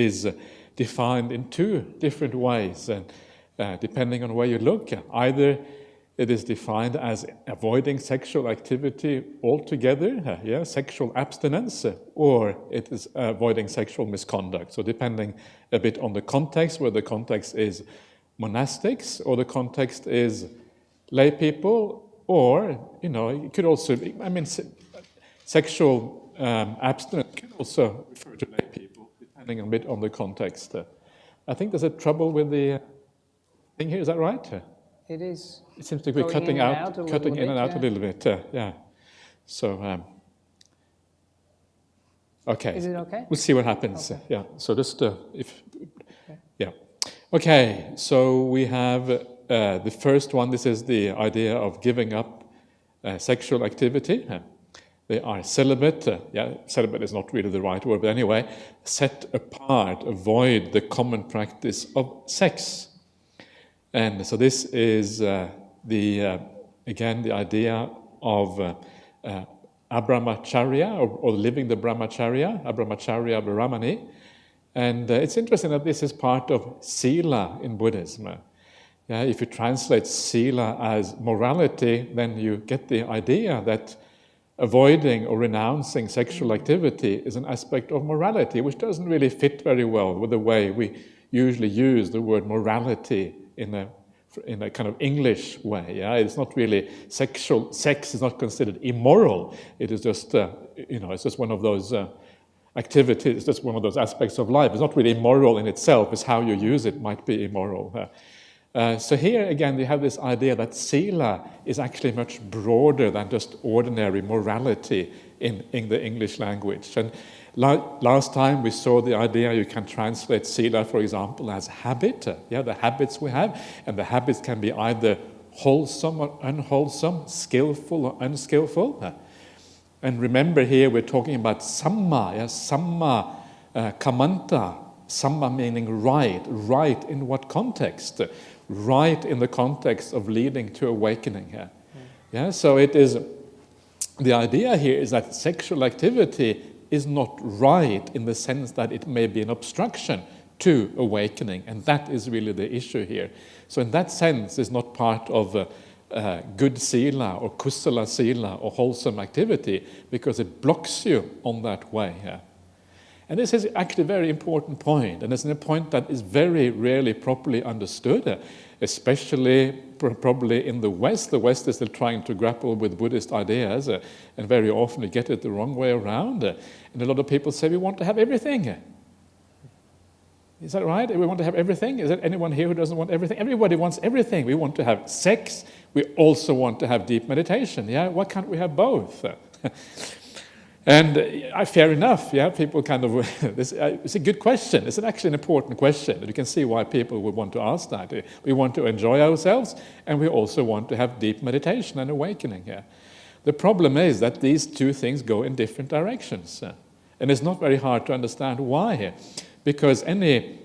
is defined in two different ways, and depending on where you look. Either it is defined as avoiding sexual activity altogether, sexual abstinence, or it is avoiding sexual misconduct. So depending a bit on the context, whether the context is monastics or the context is lay people, or, it could also, sexual abstinence can also refer to lay people, depending a bit on the context. I think there's a trouble with the thing here, is that right? It is. It seems to be cutting in and out a little bit. Yeah. So, okay. Is it okay? We'll see what happens. Okay. Yeah. So just yeah. Okay. So we have the first one. This is the idea of giving up sexual activity. They are celibate. Celibate is not really the right word, but anyway, set apart, avoid the common practice of sex. And so this is again the idea of Abramacharya, or living the Brahmacharya, Abramacharya Brahmani. And it's interesting that this is part of Sila in Buddhism. If you translate Sila as morality, then you get the idea that avoiding or renouncing sexual activity is an aspect of morality, which doesn't really fit very well with the way we usually use the word morality in a kind of English way. It's not really sex is not considered immoral. It is just it's just one of those activities. It's just one of those aspects of life. It's not really immoral in itself. It's how you use it might be immoral. So here again, we have this idea that sila is actually much broader than just ordinary morality in the English language. And last time we saw the idea you can translate sila, for example, as habit. The habits we have, and the habits can be either wholesome or unwholesome, skillful or unskillful. And remember here we're talking about samma, samma kamanta, samma meaning right in what context? Right in the context of leading to awakening here. So it is, the idea here is that sexual activity is not right in the sense that it may be an obstruction to awakening, and that is really the issue here. So in that sense, it's not part of good sila or kusala sila or wholesome activity, because it blocks you on that way here. And this is actually a very important point, and it's a point that is very rarely properly understood, especially probably in the West. The West is still trying to grapple with Buddhist ideas, and very often we get it the wrong way around. And a lot of people say we want to have everything. Is that right? We want to have everything? Is there anyone here who doesn't want everything? Everybody wants everything. We want to have sex. We also want to have deep meditation. Why can't we have both? And fair enough, people kind of, it's a good question. It's actually an important question. You can see why people would want to ask that. We want to enjoy ourselves, and we also want to have deep meditation and awakening here. The problem is that these two things go in different directions. And it's not very hard to understand why. Because anything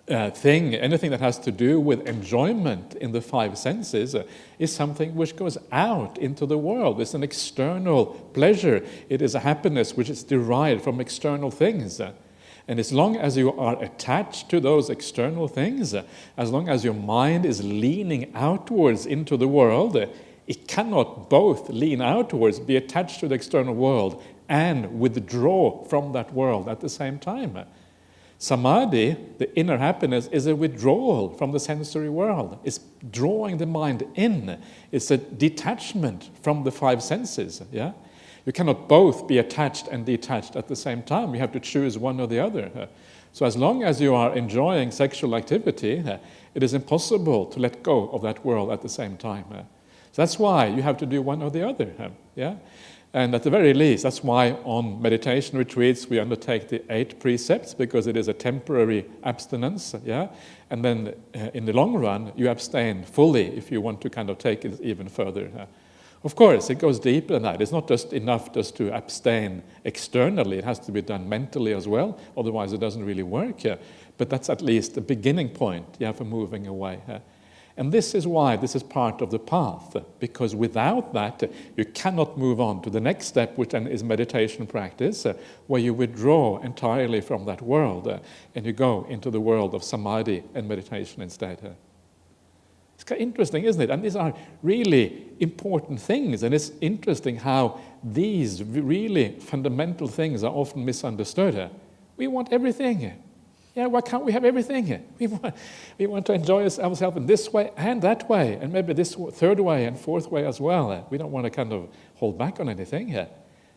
that has to do with enjoyment in the five senses is something which goes out into the world. It's an external pleasure. It is a happiness which is derived from external things. And as long as you are attached to those external things, as long as your mind is leaning outwards into the world, it cannot both lean outwards, be attached to the external world, and withdraw from that world at the same time. Samadhi, the inner happiness, is a withdrawal from the sensory world. It's drawing the mind in. It's a detachment from the five senses. You cannot both be attached and detached at the same time. You have to choose one or the other. So as long as you are enjoying sexual activity, it is impossible to let go of that world at the same time. So that's why you have to do one or the other. And at the very least, that's why on meditation retreats we undertake the 8 precepts, because it is a temporary abstinence, and then in the long run you abstain fully if you want to kind of take it even further. Of course, it goes deeper than that. It's not just enough just to abstain externally, it has to be done mentally as well, otherwise it doesn't really work. But that's at least a beginning point for moving away. And this is why this is part of the path, because without that, you cannot move on to the next step, which then is meditation practice, where you withdraw entirely from that world, and you go into the world of samadhi and meditation instead. It's kind of interesting, isn't it? And these are really important things, and it's interesting how these really fundamental things are often misunderstood. We want everything. Yeah, why can't we have everything? We want to enjoy ourselves in this way and that way, and maybe this third way and fourth way as well. We don't want to kind of hold back on anything.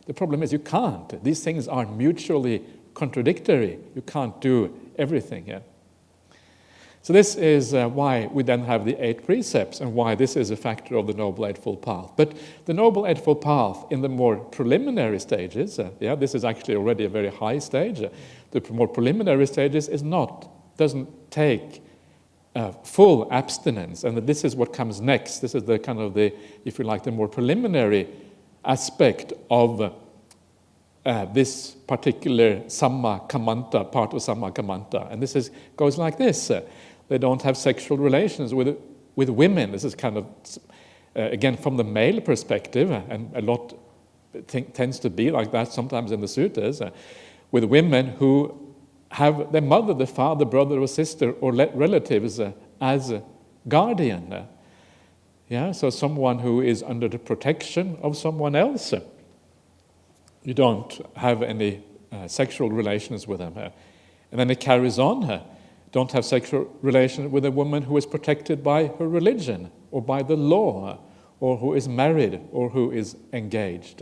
The problem is you can't. These things are mutually contradictory. You can't do everything. So this is why we then have the 8 precepts and why this is a factor of the Noble Eightfold Path. But the Noble Eightfold Path in the more preliminary stages, this is actually already a very high stage. The more preliminary stages doesn't take full abstinence, and this is what comes next. This is the kind of if you like, the more preliminary aspect of this particular Samma Kamanta, part of Samma Kamanta. And this goes like this. They don't have sexual relations with women. This is kind of, again, from the male perspective, and a lot tends to be like that sometimes in the suttas, with women who have their mother, their father, brother or sister or relatives as a guardian. So someone who is under the protection of someone else. You don't have any sexual relations with them. And then it carries on. Don't have sexual relations with a woman who is protected by her religion or by the law, or who is married or who is engaged.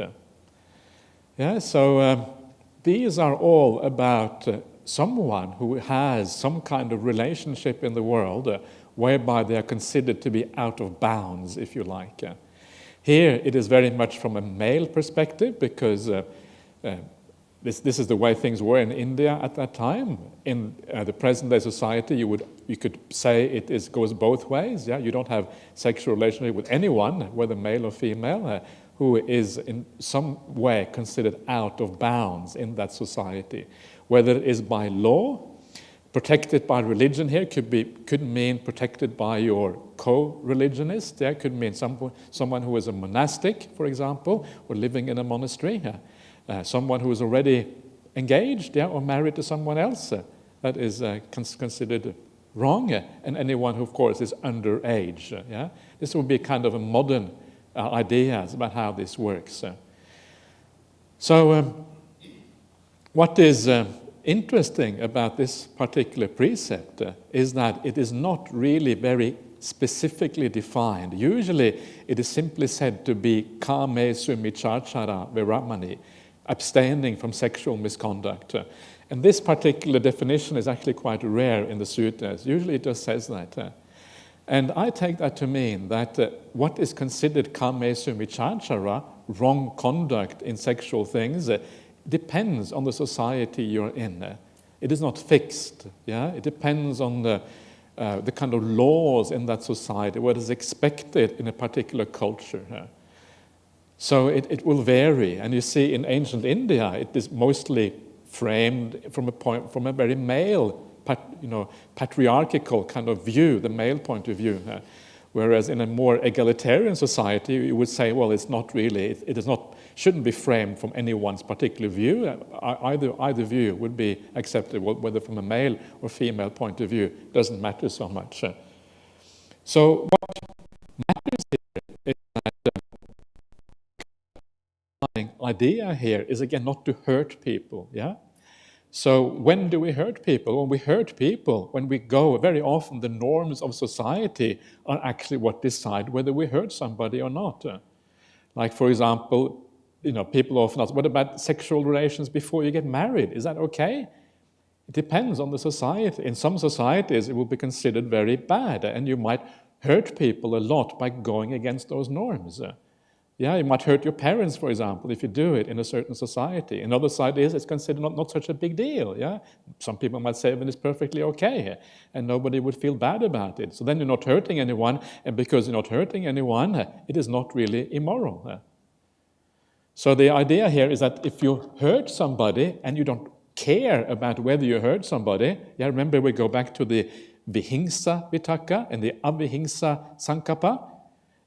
So these are all about someone who has some kind of relationship in the world whereby they are considered to be out of bounds, if you like. Here it is very much from a male perspective, because this is the way things were in India at that time. In the present-day society, you could say it goes both ways. You don't have sexual relationship with anyone, whether male or female, who is in some way considered out of bounds in that society. Whether it is by law, protected by religion here could mean protected by your co-religionist. Could mean someone who is a monastic, for example, or living in a monastery. Someone who is already engaged, or married to someone else. That is considered wrong. And anyone who, of course, is underage. This would be kind of a modern ideas about how this works. So what is interesting about this particular precept is that it is not really very specifically defined. Usually it is simply said to be kame sumichachara viramani, abstaining from sexual misconduct. And this particular definition is actually quite rare in the suttas. Usually it just says that. And I take that to mean that what is considered kame sumichachara, wrong conduct in sexual things, depends on the society you're in. It is not fixed. It depends on the kind of laws in that society, what is expected in a particular culture. So it will vary. And you see, in ancient India, it is mostly framed from a very male, patriarchal kind of view, the male point of view. Whereas in a more egalitarian society, you would say, well, it's not really, shouldn't be framed from anyone's particular view. Either view would be acceptable, whether from a male or female point of view, doesn't matter so much. So what matters here is that the idea here is, again, not to hurt people. So when do we hurt people? When we hurt people, when we go, very often the norms of society are actually what decide whether we hurt somebody or not. Like, for example, people often ask, what about sexual relations before you get married? Is that okay? It depends on the society. In some societies, it will be considered very bad, and you might hurt people a lot by going against those norms. You might hurt your parents, for example, if you do it in a certain society. In other societies, it's considered not such a big deal. Some people might say that it's perfectly okay, and nobody would feel bad about it. So then you're not hurting anyone, and because you're not hurting anyone, it is not really immoral. So the idea here is that if you hurt somebody and you don't care about whether you hurt somebody, remember we go back to the vihingsa vitaka and the avihingsa sankappa.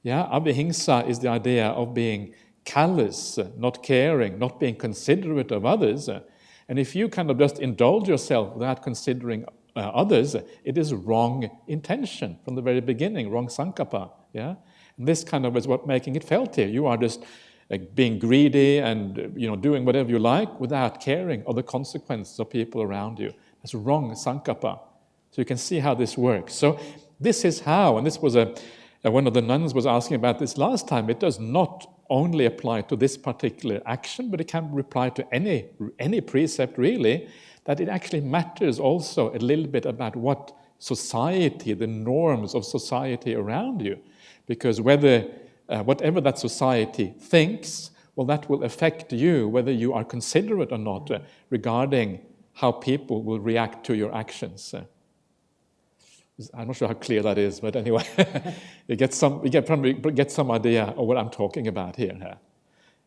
Yeah, avihingsa is the idea of being callous, not caring, not being considerate of others. And if you kind of just indulge yourself without considering others, it is wrong intention from the very beginning, wrong sankappa. Yeah, and this kind of is what making it felt here. You are just being greedy and doing whatever you like without caring of the consequences of people around you. That's wrong sankappa. So you can see how this works. So this is how, and this was one of the nuns was asking about this last time. It does not only apply to this particular action, but it can apply to any precept really, that it actually matters also a little bit about what society, the norms of society around you. Because whatever that society thinks, well, that will affect you, whether you are considerate or not, regarding how people will react to your actions. I'm not sure how clear that is, but anyway, you probably get some idea of what I'm talking about here.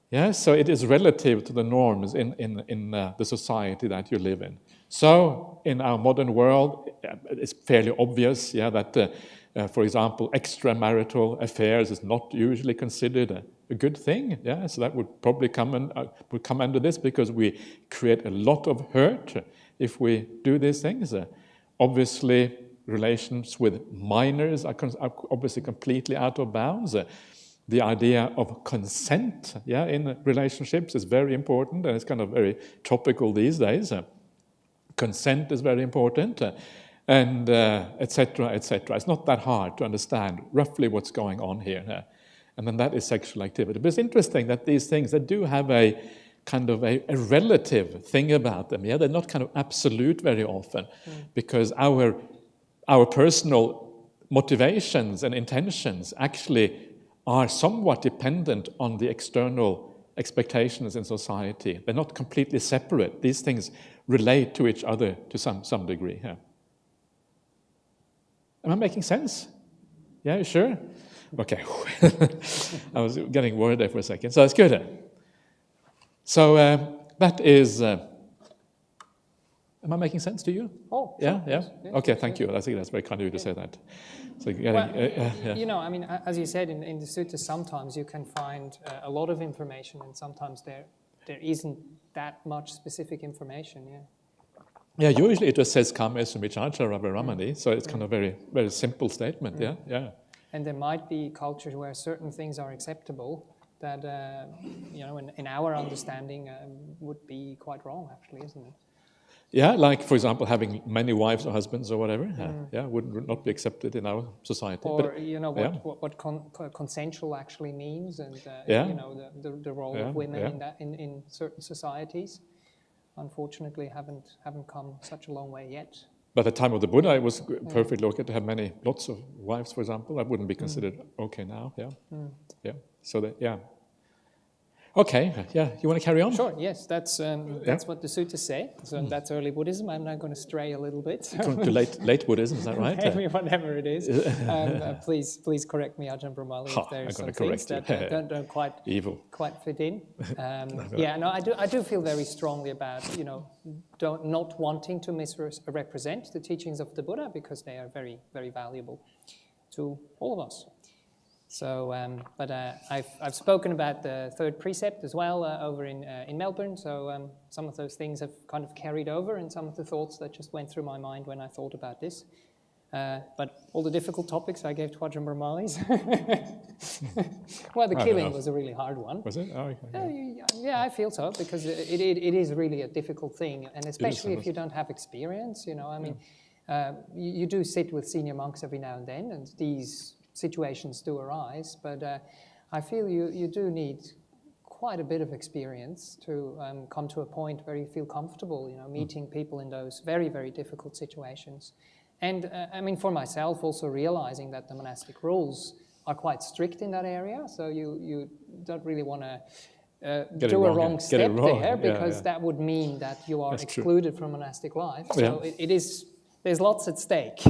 Yeah, so it is relative to the norms in the society that you live in. So in our modern world, it's fairly obvious, that, for example, extramarital affairs is not usually considered a good thing. Yeah, so that would probably come under this, because we create a lot of hurt if we do these things. Obviously, relations with minors are obviously completely out of bounds. The idea of consent, in relationships is very important, and it's kind of very topical these days. Consent is very important, and etc., etc. It's not that hard to understand roughly what's going on here. And then that is sexual activity. But it's interesting that these things, they do have a kind of a relative thing about them. They're not kind of absolute very often, because our personal motivations and intentions actually are somewhat dependent on the external expectations in society. They're not completely separate. These things relate to each other to some degree. Yeah. Am I making sense? Yeah, sure? Okay. I was getting worried there for a second. So that's good. So that is... Am I making sense to you? Oh, yeah, sure, yeah. Yes, Okay, thank you. I think that's very kind of you to say that. So as you said in the suttas, sometimes you can find a lot of information, and sometimes there isn't that much specific information. Yeah, usually it just says kame sumicharcha Brahmani, so it's kind of very, very simple statement. Yeah. And there might be cultures where certain things are acceptable that in our understanding would be quite wrong, actually, isn't it? Yeah, like, for example, having many wives or husbands or whatever, would not be accepted in our society. Or, what consensual actually means, and, the role of women in certain societies, unfortunately, haven't come such a long way yet. By the time of the Buddha, it was perfectly okay to have lots of wives, for example. That wouldn't be considered okay now, Yeah, so that, Okay, you want to carry on? Sure, yes, that's what the suttas say. So that's early Buddhism. I'm now going to stray a little bit. To late Buddhism, is that right? Whatever it is. Please correct me, Ajahn Brahmali, if there's some things that don't quite fit in. I do feel very strongly about, not wanting to misrepresent the teachings of the Buddha, because they are very, very valuable to all of us. So, I've spoken about the third precept as well over in Melbourne. So some of those things have kind of carried over, and some of the thoughts that just went through my mind when I thought about this. But all the difficult topics I gave to Ajahn Brahmali's. Well, the killing was a really hard one. Was it? Oh, okay. Yeah, I feel so, because it is really a difficult thing, and especially if you don't have experience. You do sit with senior monks every now and then, and these situations do arise, but I feel you do need quite a bit of experience to come to a point where you feel comfortable, meeting people in those very, very difficult situations. And for myself, also realizing that the monastic rules are quite strict in that area, so you don't really want to do a wrong step there, because that would mean that you are excluded from monastic life. So there's lots at stake.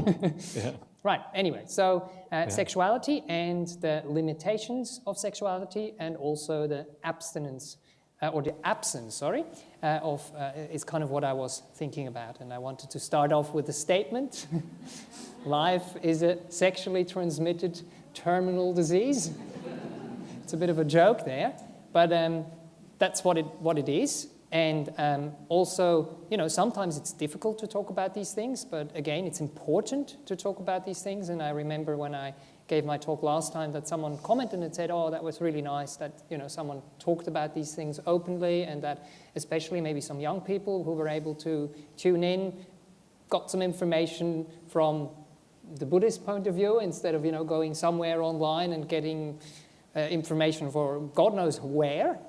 Right, anyway, so sexuality and the limitations of sexuality, and also the abstinence or the absence, sorry, of is kind of what I was thinking about. And I wanted to start off with a statement. Life is a sexually transmitted terminal disease. It's a bit of a joke there, but that's what it is. And also, you know, sometimes it's difficult to talk about these things, but again, it's important to talk about these things. And I remember when I gave my talk last time that someone commented and said, oh, that was really nice that, you know, someone talked about these things openly, and that especially maybe some young people who were able to tune in, got some information from the Buddhist point of view instead of, you know, going somewhere online and getting information for God knows where.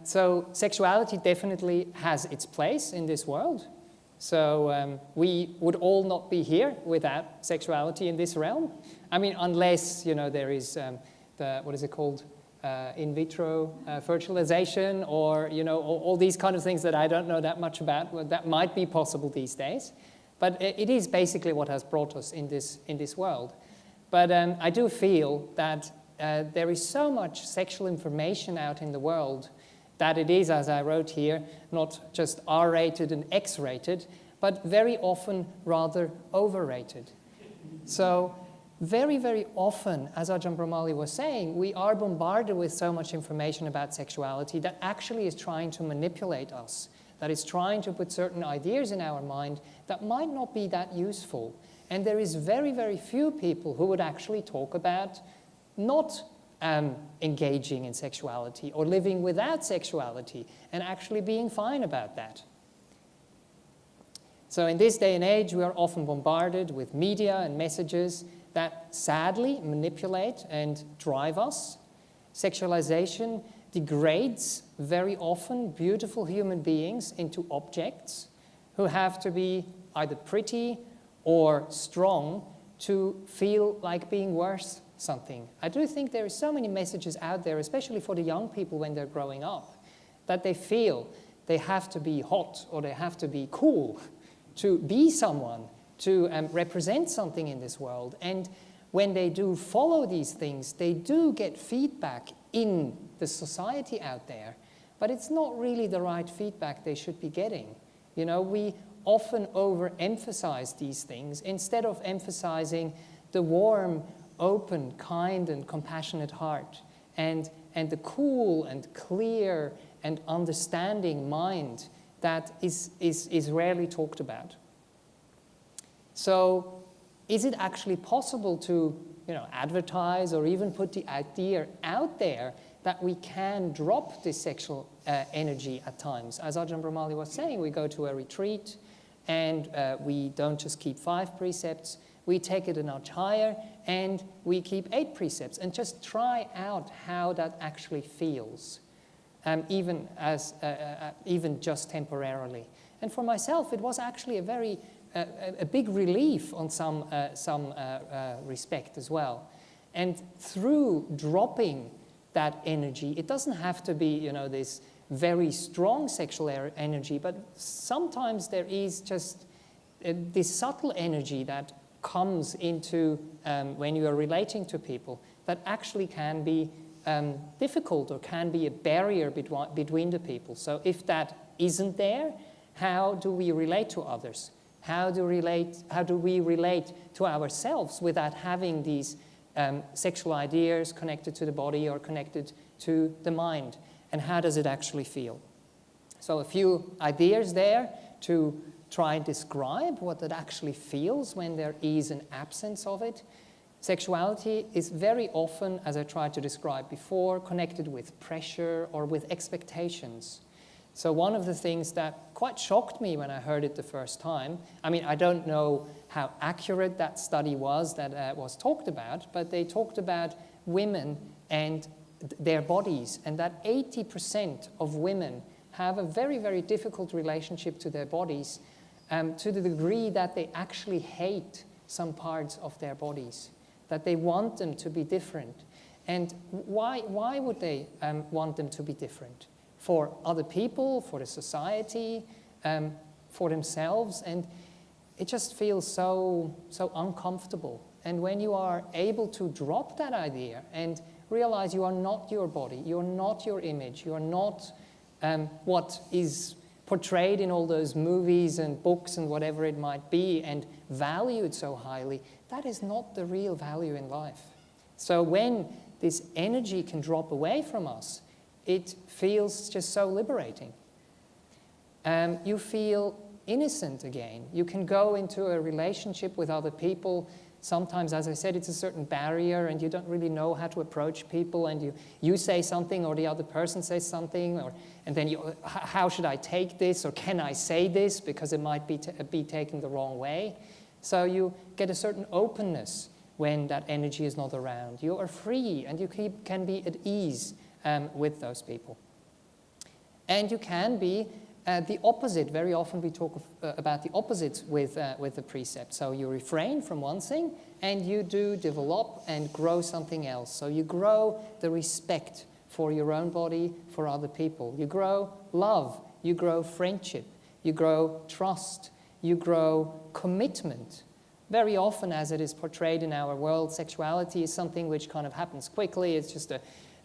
So sexuality definitely has its place in this world. So we would all not be here without sexuality in this realm. I mean, unless, you know, there is what is it called? In vitro fertilization, or, you know, all these kind of things that I don't know that much about. Well, that might be possible these days. But it is basically what has brought us in this world. But I do feel that there is so much sexual information out in the world that it is, as I wrote here, not just R-rated and X-rated, but very often rather overrated. So very, very often, as Ajahn Brahmali was saying, we are bombarded with so much information about sexuality that actually is trying to manipulate us, that is trying to put certain ideas in our mind that might not be that useful. And there is very, very few people who would actually talk about not engaging in sexuality or living without sexuality and actually being fine about that. So in this day and age, we are often bombarded with media and messages that sadly manipulate and drive us. Sexualization degrades very often beautiful human beings into objects who have to be either pretty or strong to feel like being worth something. I do think there are so many messages out there, especially for the young people when they're growing up, that they feel they have to be hot or they have to be cool to be someone, to represent something in this world. And when they do follow these things, they do get feedback in the society out there, but it's not really the right feedback they should be getting. You know, we often overemphasize these things instead of emphasizing the warm, open, kind, and compassionate heart, and the cool and clear and understanding mind that is rarely talked about. So is it actually possible to, you know, advertise or even put the idea out there that we can drop this sexual energy at times? As Ajahn Brahmali was saying, we go to a retreat and we don't just keep 5 precepts, we take it a notch higher and we keep 8 precepts and just try out how that actually feels, even just temporarily. And for myself, it was actually a big relief on some respect as well. And through dropping that energy, it doesn't have to be, you know, this very strong sexual energy, but sometimes there is just this subtle energy that comes into when you are relating to people that actually can be difficult or can be a barrier between the people. So if that isn't there, how do we relate to others? How do we relate to ourselves without having these sexual ideas connected to the body or connected to the mind? And how does it actually feel? So a few ideas there to try and describe what it actually feels when there is an absence of it. Sexuality is very often, as I tried to describe before, connected with pressure or with expectations. So one of the things that quite shocked me when I heard it the first time, I mean, I don't know how accurate that study was that was talked about, but they talked about women and their bodies, and that 80% of women have a very, very difficult relationship to their bodies, to the degree that they actually hate some parts of their bodies, that they want them to be different. And why would they want them to be different? For other people, for the society, for themselves, and it just feels so uncomfortable. And when you are able to drop that idea and realize you are not your body, you're not your image, you're not what is portrayed in all those movies and books and whatever it might be and valued so highly. That is not the real value in life. So when this energy can drop away from us, it feels just so liberating. You feel innocent again. You can go into a relationship with other people. Sometimes, as I said, it's a certain barrier and you don't really know how to approach people, and you say something or the other person says something, and then how should I take this, or can I say this because it might be taken the wrong way? So you get a certain openness when that energy is not around. You are free and you can be at ease with those people. And you can be the opposite. Very often we talk about the opposites with the precept. So you refrain from one thing and you do develop and grow something else. So you grow the respect for your own body, for other people. You grow love, you grow friendship, you grow trust, you grow commitment. Very often, as it is portrayed in our world, sexuality is something which kind of happens quickly. It's just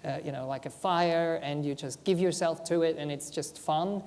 like a fire, and you just give yourself to it and it's just fun.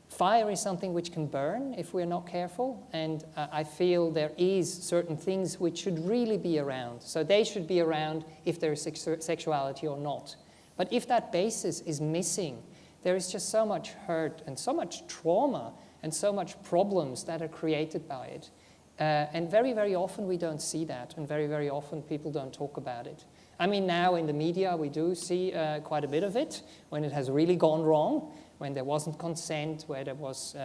Fire is something which can burn if we're not careful, and I feel there is certain things which should really be around. So they should be around if there is sexuality or not. But if that basis is missing, there is just so much hurt and so much trauma and so much problems that are created by it. And very, very often we don't see that, and very, very often people don't talk about it. I mean, now in the media we do see quite a bit of it when it has really gone wrong, when there wasn't consent, where there was,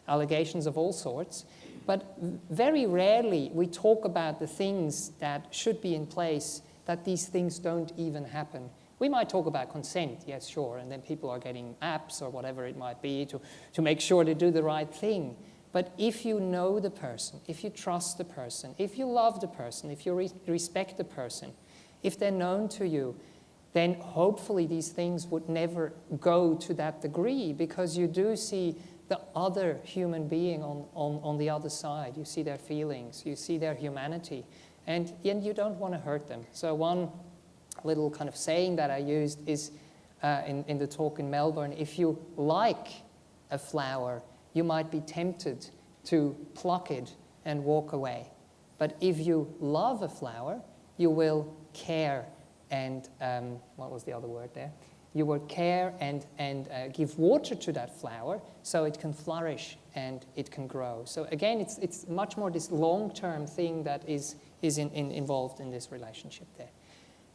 allegations of all sorts. But very rarely we talk about the things that should be in place, that these things don't even happen. We might talk about consent, yes, sure, and then people are getting apps or whatever it might be to make sure they do the right thing. But if you know the person, if you trust the person, if you love the person, if you respect the person, if they're known to you, then hopefully these things would never go to that degree, because you do see the other human being on the other side. You see their feelings, you see their humanity, and you don't want to hurt them. So one little kind of saying that I used is in the talk in Melbourne: if you like a flower, you might be tempted to pluck it and walk away. But if you love a flower, you will care and, what was the other word there? You will care and give water to that flower so it can flourish and it can grow. So again, it's much more this long-term thing that is involved in this relationship there.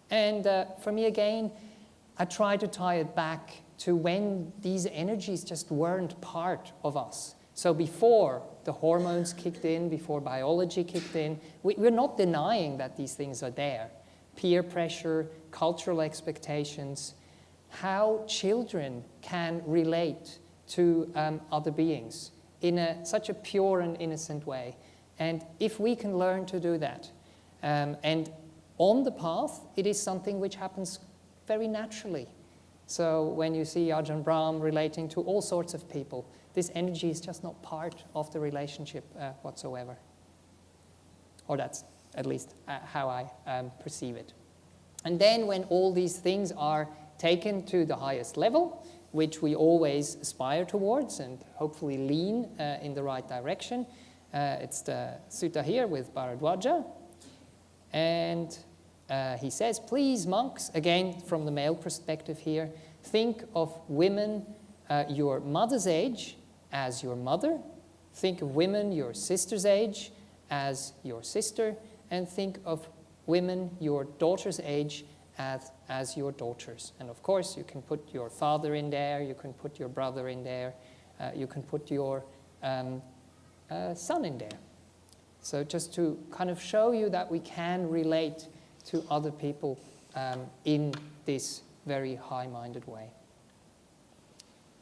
And for me, again, I try to tie it back to when these energies just weren't part of us. So before the hormones kicked in, before biology kicked in, we're not denying that these things are there. Peer pressure, cultural expectations, how children can relate to other beings in such a pure and innocent way. And if we can learn to do that, and on the path, it is something which happens very naturally. So when you see Ajahn Brahm relating to all sorts of people, this energy is just not part of the relationship whatsoever. Or that's at least how I perceive it. And then when all these things are taken to the highest level, which we always aspire towards and hopefully lean in the right direction, it's the sutta here with Bharadwaja. And he says, please, monks, again from the male perspective here, think of women your mother's age as your mother. Think of women your sister's age as your sister. And think of women your daughter's age as your daughters. And of course, you can put your father in there, you can put your brother in there, you can put your son in there. So just to kind of show you that we can relate to other people in this very high-minded way.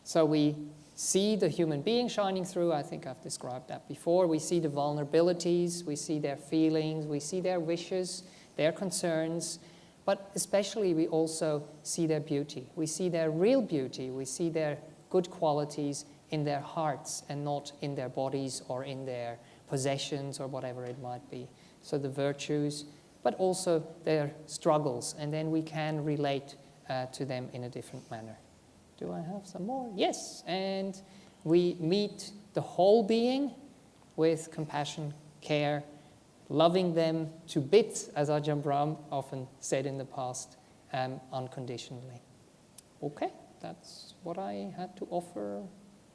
So we see the human being shining through. I think I've described that before. We see the vulnerabilities, we see their feelings, we see their wishes, their concerns, but especially we also see their beauty. We see their real beauty. We see their good qualities in their hearts and not in their bodies or in their possessions or whatever it might be. So the virtues, but also their struggles, and then we can relate to them in a different manner. Do I have some more? Yes, and we meet the whole being with compassion, care, loving them to bits, as Ajahn Brahm often said in the past, unconditionally. Okay, that's what I had to offer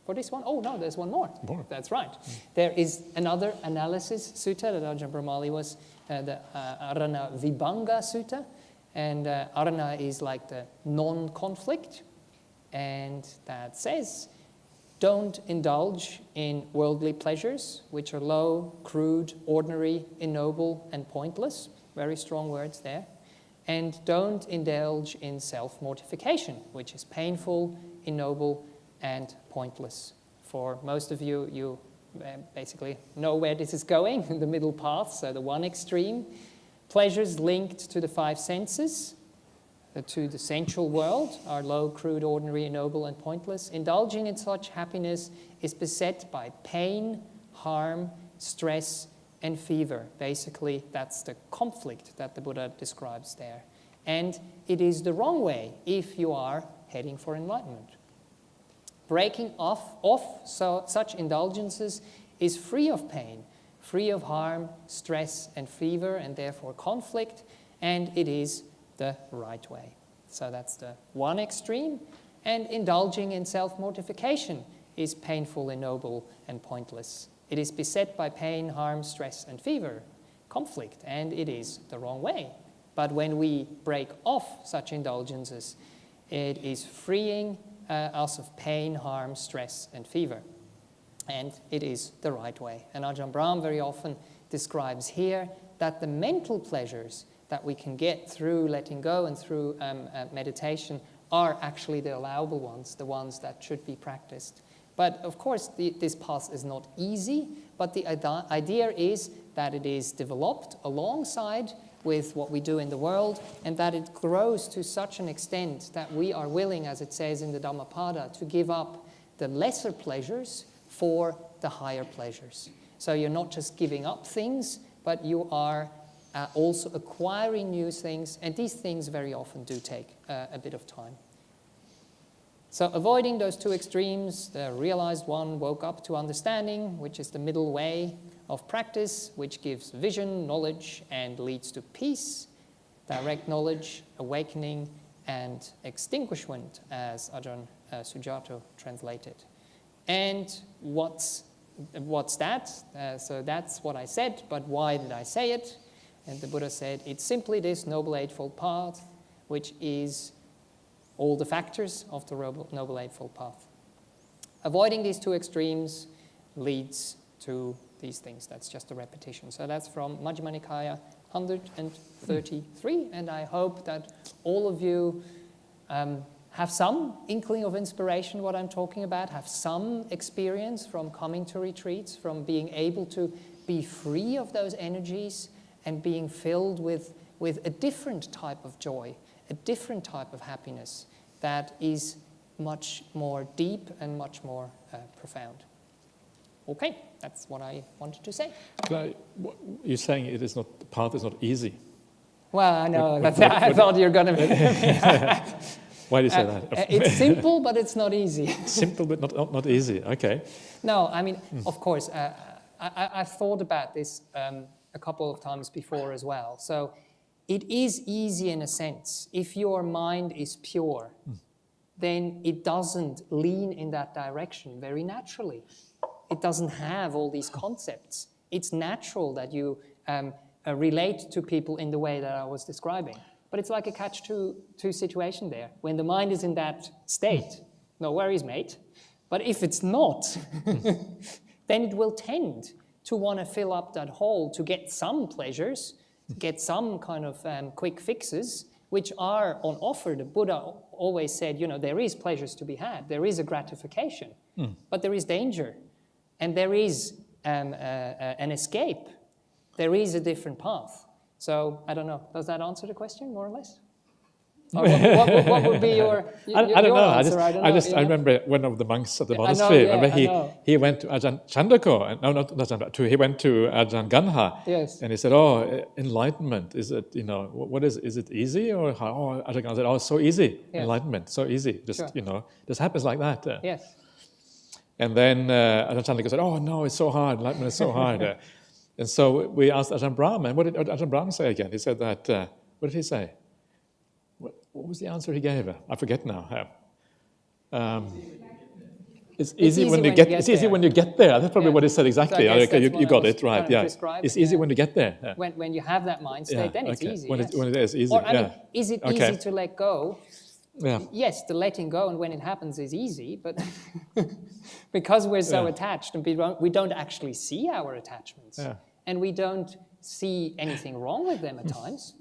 for this one. Oh, no, there's one more. That's right. There is another analysis sutta that Ajahn Brahmali was, the Arana Vibhanga Sutta. And Arana is like the non-conflict. And that says, don't indulge in worldly pleasures, which are low, crude, ordinary, ignoble, and pointless. Very strong words there. And don't indulge in self-mortification, which is painful, ignoble, and pointless. For most of you, you basically know where this is going, the middle path, so the one extreme. Pleasures linked to the five senses, to the sensual world, are low, crude, ordinary, ignoble, and pointless. Indulging in such happiness is beset by pain, harm, stress, and fever. Basically, that's the conflict that the Buddha describes there. And it is the wrong way if you are heading for enlightenment. Breaking off such indulgences is free of pain, free of harm, stress, and fever, and therefore conflict, and it is the right way. So that's the one extreme. And indulging in self-mortification is painful, ignoble, and pointless. It is beset by pain, harm, stress, and fever, conflict, and it is the wrong way. But when we break off such indulgences, it is freeing us of pain, harm, stress, and fever. And it is the right way. And Ajahn Brahm very often describes here that the mental pleasures that we can get through letting go and through meditation are actually the allowable ones, the ones that should be practiced. But of course, this path is not easy, but the idea is that it is developed alongside with what we do in the world, and that it grows to such an extent that we are willing, as it says in the Dhammapada, to give up the lesser pleasures for the higher pleasures. So you're not just giving up things, but you are also acquiring new things, and these things very often do take a bit of time. So avoiding those two extremes, the realized one woke up to understanding, which is the middle way of practice, which gives vision, knowledge, and leads to peace, direct knowledge, awakening, and extinguishment, as Ajahn Sujato translated. And what's that? So that's what I said, but why did I say it? And the Buddha said, it's simply this Noble Eightfold Path, which is all the factors of the Noble Eightfold Path. Avoiding these two extremes leads to these things. That's just a repetition. So that's from Majjhima Nikaya 133, and I hope that all of you have some inkling of inspiration, what I'm talking about, have some experience from coming to retreats, from being able to be free of those energies and being filled with a different type of joy, a different type of happiness that is much more deep and much more profound. Okay, that's what I wanted to say. You're saying the path is not easy. Well, I know, I thought you were going to... Why do you say that? It's simple, but it's not easy. Simple, but not easy, okay. No, I mean, of course, I've thought about this a couple of times before as well. So it is easy in a sense. If your mind is pure, then it doesn't lean in that direction very naturally. It doesn't have all these concepts. It's natural that you relate to people in the way that I was describing. But it's like a catch-22 situation there. When the mind is in that state, no worries, mate. But if it's not, then it will tend to want to fill up that hole to get some pleasures, get some kind of quick fixes, which are on offer. The Buddha always said, there is pleasures to be had. There is a gratification, but there is danger. And there is an escape. There is a different path. So, I don't know. Does that answer the question, more or less? Or what would be your I don't know. answer? I remember one of the monks at the monastery. He went to Ajahn Chandako, and no, not Ajahn. He went to Ajahn Ganha, yes, and he said, "Oh, enlightenment, is it? What is? Is it easy or how?" Oh, Ajahn Ganha said, "Oh, it's so easy. Yes. Enlightenment, so easy. Just just happens like that." Yes. And then Ajahn Chandako said, "Oh no, it's so hard. Enlightenment is so hard." And so we asked Ajahn Brahma, and what did Ajahn Brahma say again? He said that. What did he say? What was the answer he gave? I forget now. It's easy when you get. It's easy when you get there. That's probably what he said exactly. So you got it right. Yeah, it's easy when you get there. When you have that mind state, then it's easy. When it is easy. Or, I mean, is it easy to let go? Yeah. Yes, the letting go and when it happens is easy, but because we're so attached and we don't actually see our attachments and we don't see anything wrong with them at times,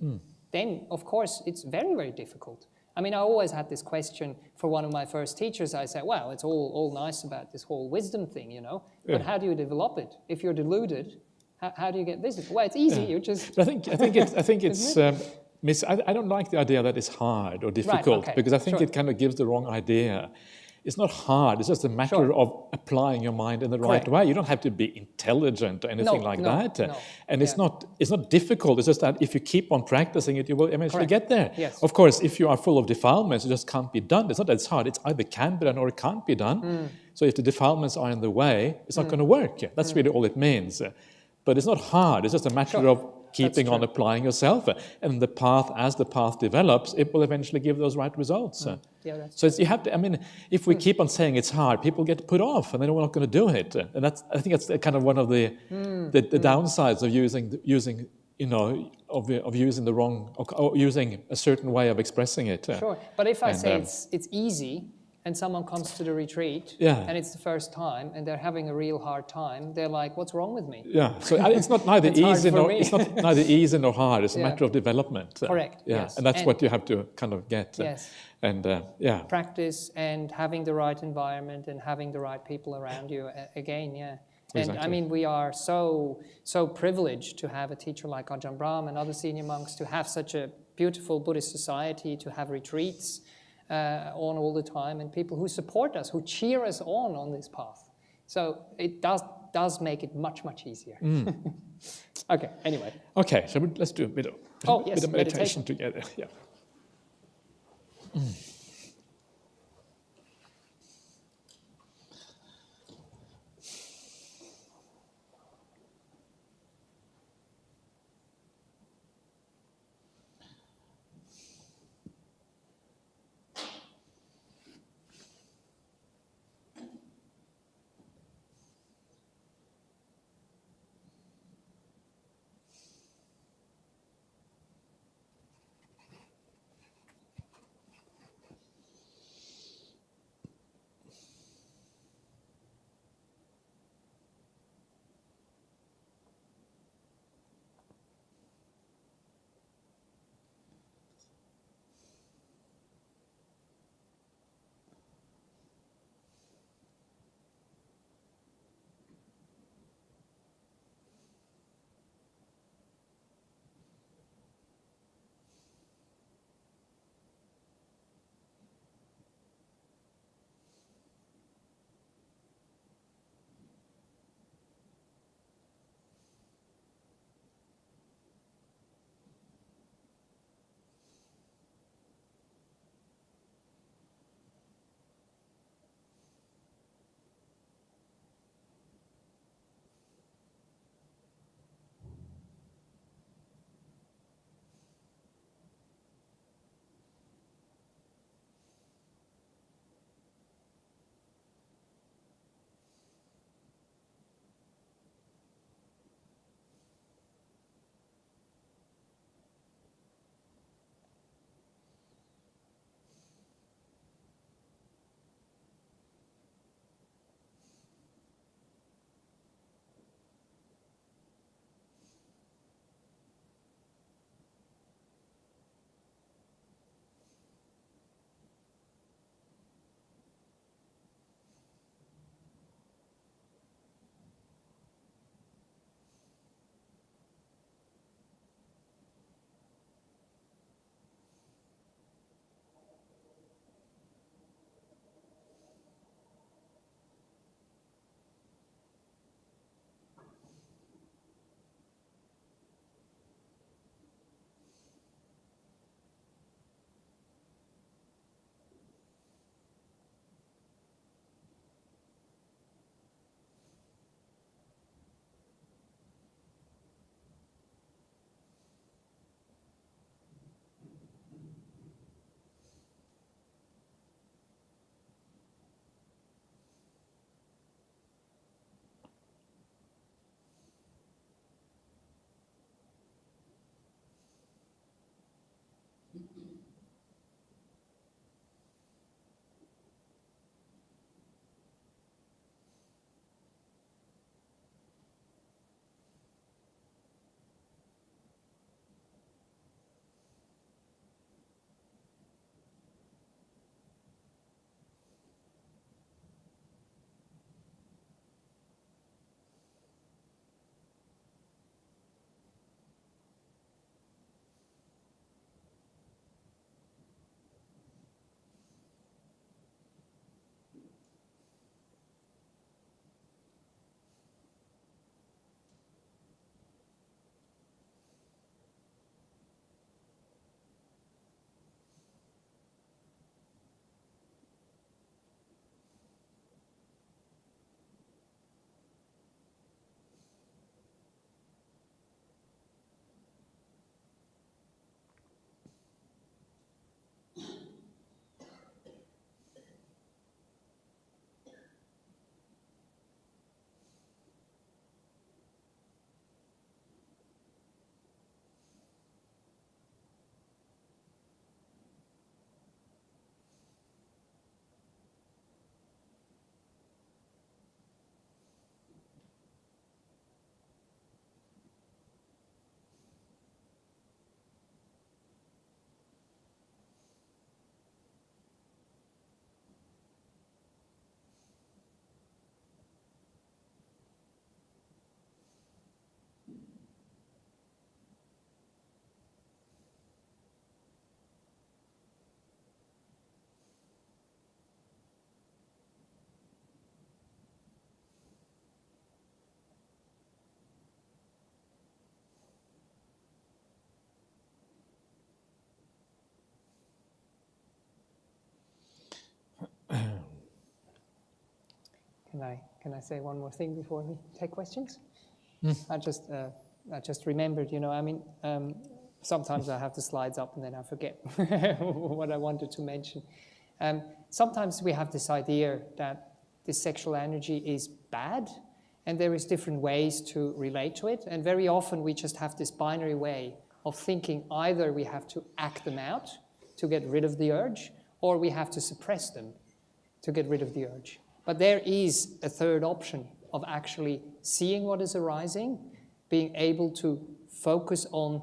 then of course it's very, very difficult. I mean, I always had this question for one of my first teachers. I said, well, it's all nice about this whole wisdom thing, but how do you develop it? If you're deluded, how do you get wisdom? Well, it's easy. You just. But I think it's. I don't like the idea that it's hard or difficult, because I think it kind of gives the wrong idea. It's not hard. It's just a matter of applying your mind in the right way. You don't have to be intelligent or anything like that. No. And it's not difficult. It's just that if you keep on practicing it, you will eventually get there. Yes. Of course, if you are full of defilements, it just can't be done. It's not that it's hard. It's either can be done or it can't be done. So if the defilements are in the way, it's not going to work. That's really all it means. But it's not hard. It's just a matter of keeping on applying yourself. And the path, as the path develops, it will eventually give those right results. So you have to, I mean, if we keep on saying it's hard, people get put off and they're not going to do it. And I think that's kind of one of the downsides of using using the wrong, or using a certain way of expressing it. Sure, but if I say it's easy, and someone comes to the retreat, and it's the first time, and they're having a real hard time, they're like, "What's wrong with me?" Yeah, so it's not neither easy nor hard. It's a matter of development. Correct. Yeah, yes. And that's what you have to kind of get. Yes. And practice and having the right environment and having the right people around you. Again, And exactly. I mean, we are so privileged to have a teacher like Ajahn Brahm and other senior monks, to have such a beautiful Buddhist society, to have retreats on all the time, and people who support us, who cheer us on this path. So it does make it much, much easier. Okay, anyway. Okay, so let's do a bit of meditation together. Yeah. Can I say one more thing before we take questions? I just remembered, sometimes I have the slides up and then I forget what I wanted to mention. Sometimes we have this idea that this sexual energy is bad, and there is different ways to relate to it. And very often we just have this binary way of thinking either we have to act them out to get rid of the urge, or we have to suppress them to get rid of the urge. But there is a third option of actually seeing what is arising, being able to focus on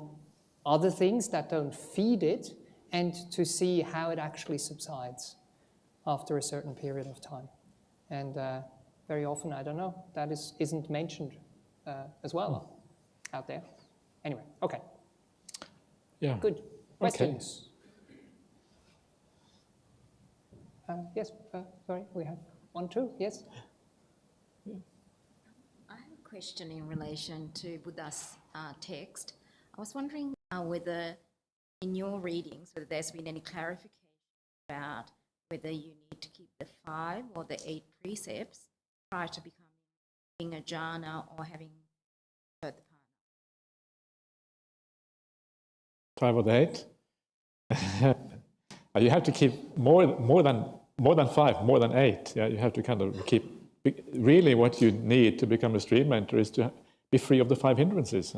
other things that don't feed it, and to see how it actually subsides after a certain period of time. And very often, I don't know, that isn't mentioned as well out there. Anyway, okay. Yeah. Good. Questions? Okay. Yes, sorry, we have 1, 2, yes? I have a question in relation to Buddha's text. I was wondering whether in your readings, whether there's been any clarification about whether you need to keep the 5 or the 8 precepts prior to becoming a jhana or having heard the partner. 5 or the 8? You have to keep more than 5, more than 8. Yeah, you have to kind of keep. Really, what you need to become a stream mentor is to be free of the 5 hindrances.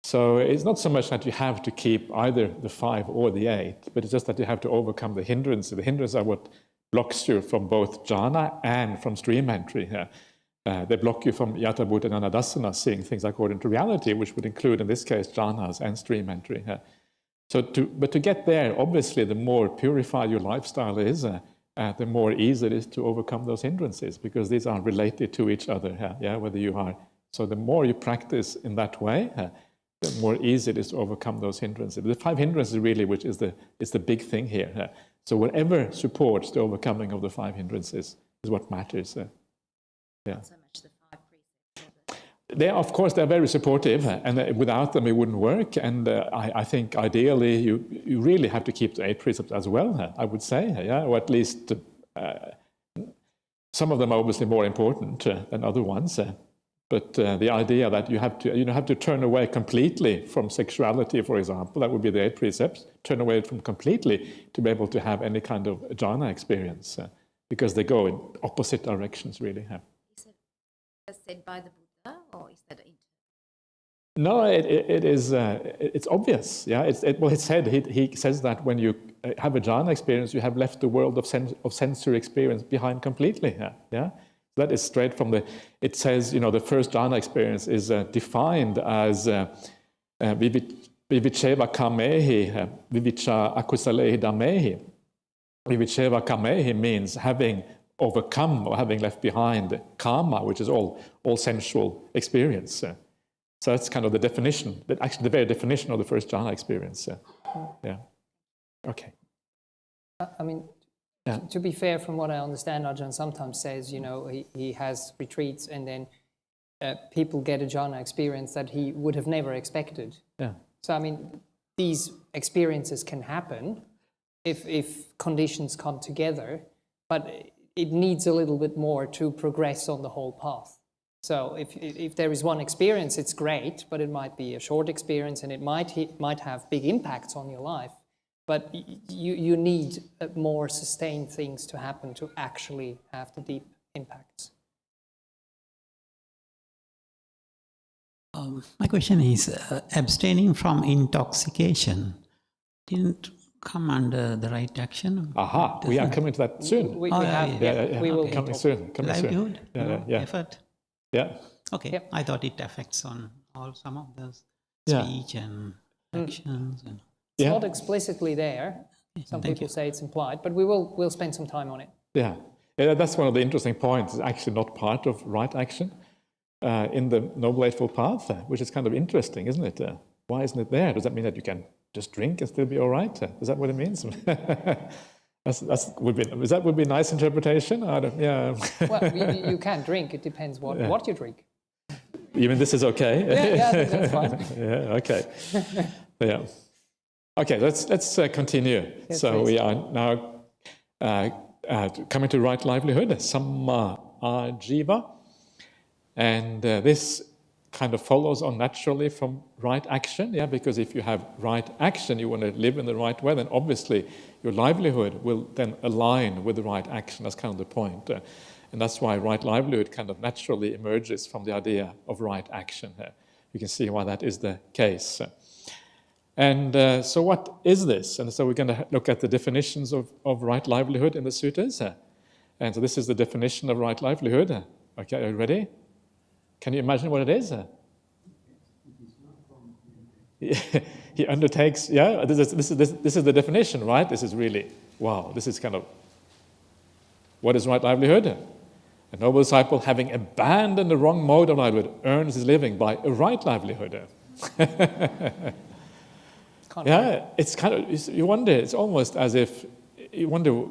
So it's not so much that you have to keep either the 5 or the 8, but it's just that you have to overcome the hindrances. The hindrances are what blocks you from both jhana and from stream entry. They block you from yata bhuta and anadasana, seeing things according to reality, which would include, in this case, jhanas and stream entry. But to get there, obviously, the more purified your lifestyle is, the more easy it is to overcome those hindrances, because these are related to each other. Whether you are. So the more you practice in that way, the more easy it is to overcome those hindrances. The 5 hindrances really, which is the big thing here. So whatever supports the overcoming of the 5 hindrances is what matters. Not so much the 5 precepts. They, of course, they're very supportive, and without them it wouldn't work. And I think ideally you really have to keep the 8 precepts as well, I would say, or at least some of them are obviously more important than other ones. But the idea that you have to turn away completely from sexuality, for example, that would be the 8 precepts, turn away from completely to be able to have any kind of jhana experience, because they go in opposite directions, really. Is it said by the Buddha, or is that No, it is. It's obvious. Yeah, it's said. He says that when you have a jhana experience, you have left the world of sensory experience behind completely. Yeah. That is straight from the. It says, the first jhana experience is defined as vivicheva kamehi, vivicha akusalehi damehi. Vivicheva kamehi means having overcome or having left behind karma, which is all sensual experience. So that's kind of the definition, actually the very definition of the first jhana experience. Yeah. Okay. To be fair, from what I understand, Ajahn sometimes says, he has retreats and then people get a jhana experience that he would have never expected. Yeah. So, these experiences can happen if conditions come together, but it needs a little bit more to progress on the whole path. So if there is one experience, it's great, but it might be a short experience and it might have big impacts on your life. But you need more sustained things to happen to actually have the deep impacts. My question is, abstaining from intoxication didn't come under the right action? Aha, we are coming to that soon. We will coming soon. Livelihood? Yeah. Effort? Yeah. Okay, Yep. I thought it affects on some of those Yeah. speech and actions. And It's not explicitly there. Some Thank people you. say it's implied, but we'll spend some time on it. Yeah. That's one of the interesting points. It's actually not part of right action in the Noble Eightfold Path, which is kind of interesting, isn't it? Why isn't it there? Does that mean that you can just drink and still be all right? Is that what it means? That would be a nice interpretation. Yeah. Well, you can drink. It depends what you drink. Even this is okay. Yeah, I think that's fine. Yeah. Okay. Yeah. Okay. Let's continue. Yes, so please. we are now coming to right livelihood. Samma ajiva. And this kind of follows on naturally from right action, because if you have right action, you want to live in the right way, then obviously your livelihood will then align with the right action. That's kind of the point. And that's why right livelihood kind of naturally emerges from the idea of right action. You can see why that is the case. And so what is this? And so we're going to look at the definitions of right livelihood in the suttas. And so this is the definition of right livelihood. Okay, are you ready? Can you imagine what it is? He undertakes, this is the definition, right? This is really, wow, this is kind of, what is right livelihood? A noble disciple, having abandoned the wrong mode of livelihood, earns his living by a right livelihood. It's kind of, you wonder, it's almost as if, you wonder,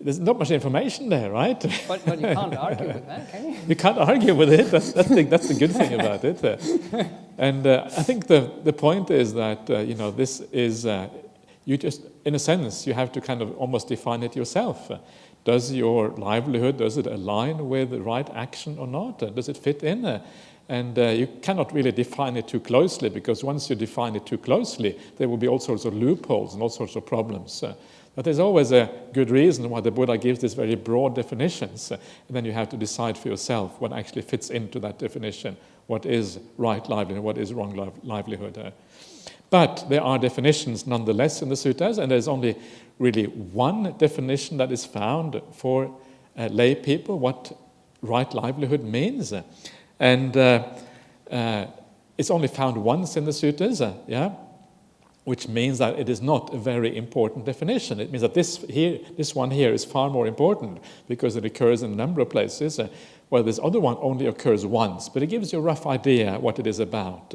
there's not much information there, right? But you can't argue with that, can you? You can't argue with it. That's the good thing about it. And I think the point is that, this is, you just, in a sense, you have to kind of almost define it yourself. Does your livelihood, does it align with the right action or not? Does it fit in? And you cannot really define it too closely, because once you define it too closely, there will be all sorts of loopholes and all sorts of problems. But there's always a good reason why the Buddha gives these very broad definitions, and then you have to decide for yourself what actually fits into that definition, what is right livelihood, what is wrong livelihood. But there are definitions nonetheless in the suttas, and there's only really one definition that is found for lay people, what right livelihood means. And it's only found once in the suttas, which means that it is not a very important definition. It means that this one here is far more important because it occurs in a number of places, while this other one only occurs once. But it gives you a rough idea what it is about.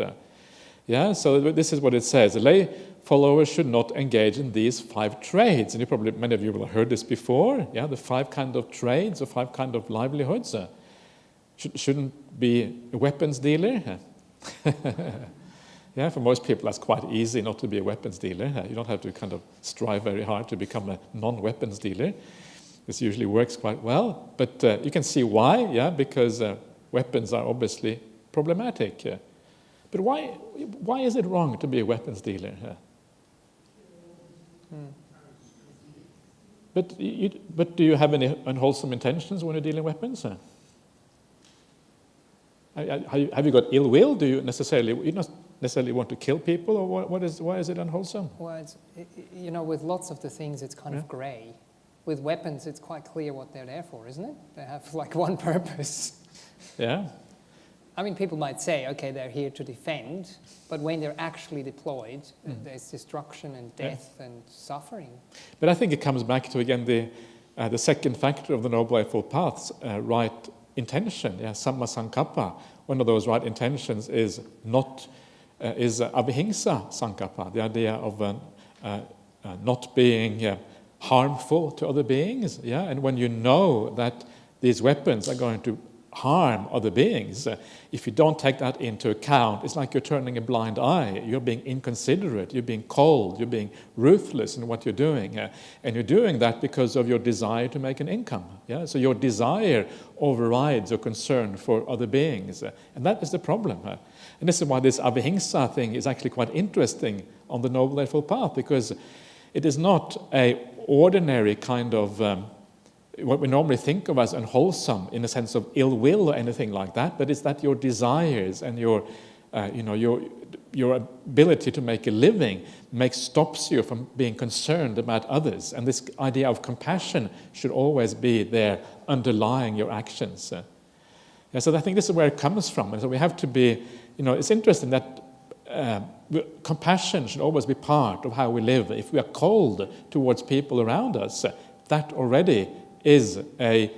So this is what it says. A lay follower should not engage in these 5 trades. And many of you will have heard this before. The 5 kind of trades or 5 kind of livelihoods. Shouldn't be a weapons dealer. For most people that's quite easy not to be a weapons dealer. You don't have to kind of strive very hard to become a non-weapons dealer. This usually works quite well, but you can see why, because weapons are obviously problematic. But why is it wrong to be a weapons dealer? But do you have any unwholesome intentions when you're dealing weapons? Have you got ill will? Do you not necessarily want to kill people, or why is it unwholesome? Well, it's, with lots of the things, it's kind of grey. With weapons, it's quite clear what they're there for, isn't it? They have like one purpose. I mean, people might say, okay, they're here to defend, but when they're actually deployed, there's destruction and death and suffering. But I think it comes back to, again, the second factor of the Noble Eightfold Path's right intention, samma sankappa. One of those right intentions is abhihingsa sankappa, the idea of not being harmful to other beings. And when you know that these weapons are going to harm other beings, if you don't take that into account, it's like you're turning a blind eye. You're being inconsiderate, you're being cold, you're being ruthless in what you're doing. And you're doing that because of your desire to make an income. So your desire overrides your concern for other beings. And that is the problem. And this is why this abhihingsa thing is actually quite interesting on the Noble Eightfold Path, because it is not an ordinary kind of what we normally think of as unwholesome in the sense of ill will or anything like that, but it's that your desires and your ability to make a living stops you from being concerned about others. And this idea of compassion should always be there underlying your actions. So I think this is where it comes from. And so we have to be, it's interesting that compassion should always be part of how we live. If we are cold towards people around us, that already is a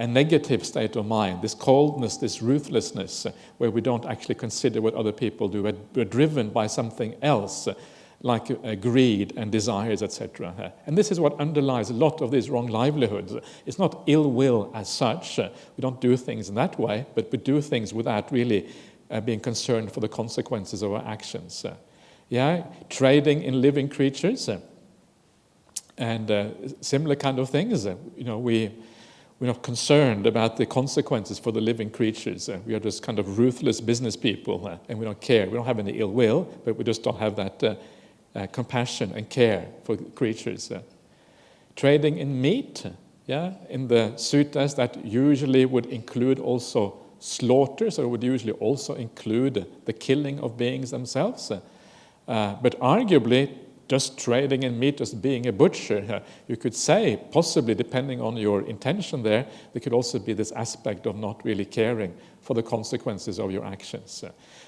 negative state of mind, this coldness, this ruthlessness, where we don't actually consider what other people do. We're driven by something else, like greed and desires, etc. And this is what underlies a lot of these wrong livelihoods. It's not ill will as such. We don't do things in that way, but we do things without really being concerned for the consequences of our actions. Trading in living creatures. And similar kind of things. We're not concerned about the consequences for the living creatures. We are just kind of ruthless business people, and we don't care. We don't have any ill will, but we just don't have that compassion and care for creatures. Trading in meat, in the suttas that usually would include also slaughter, so it would usually also include the killing of beings themselves. But arguably, just trading in meat, just being a butcher, you could say, possibly depending on your intention there could also be this aspect of not really caring for the consequences of your actions.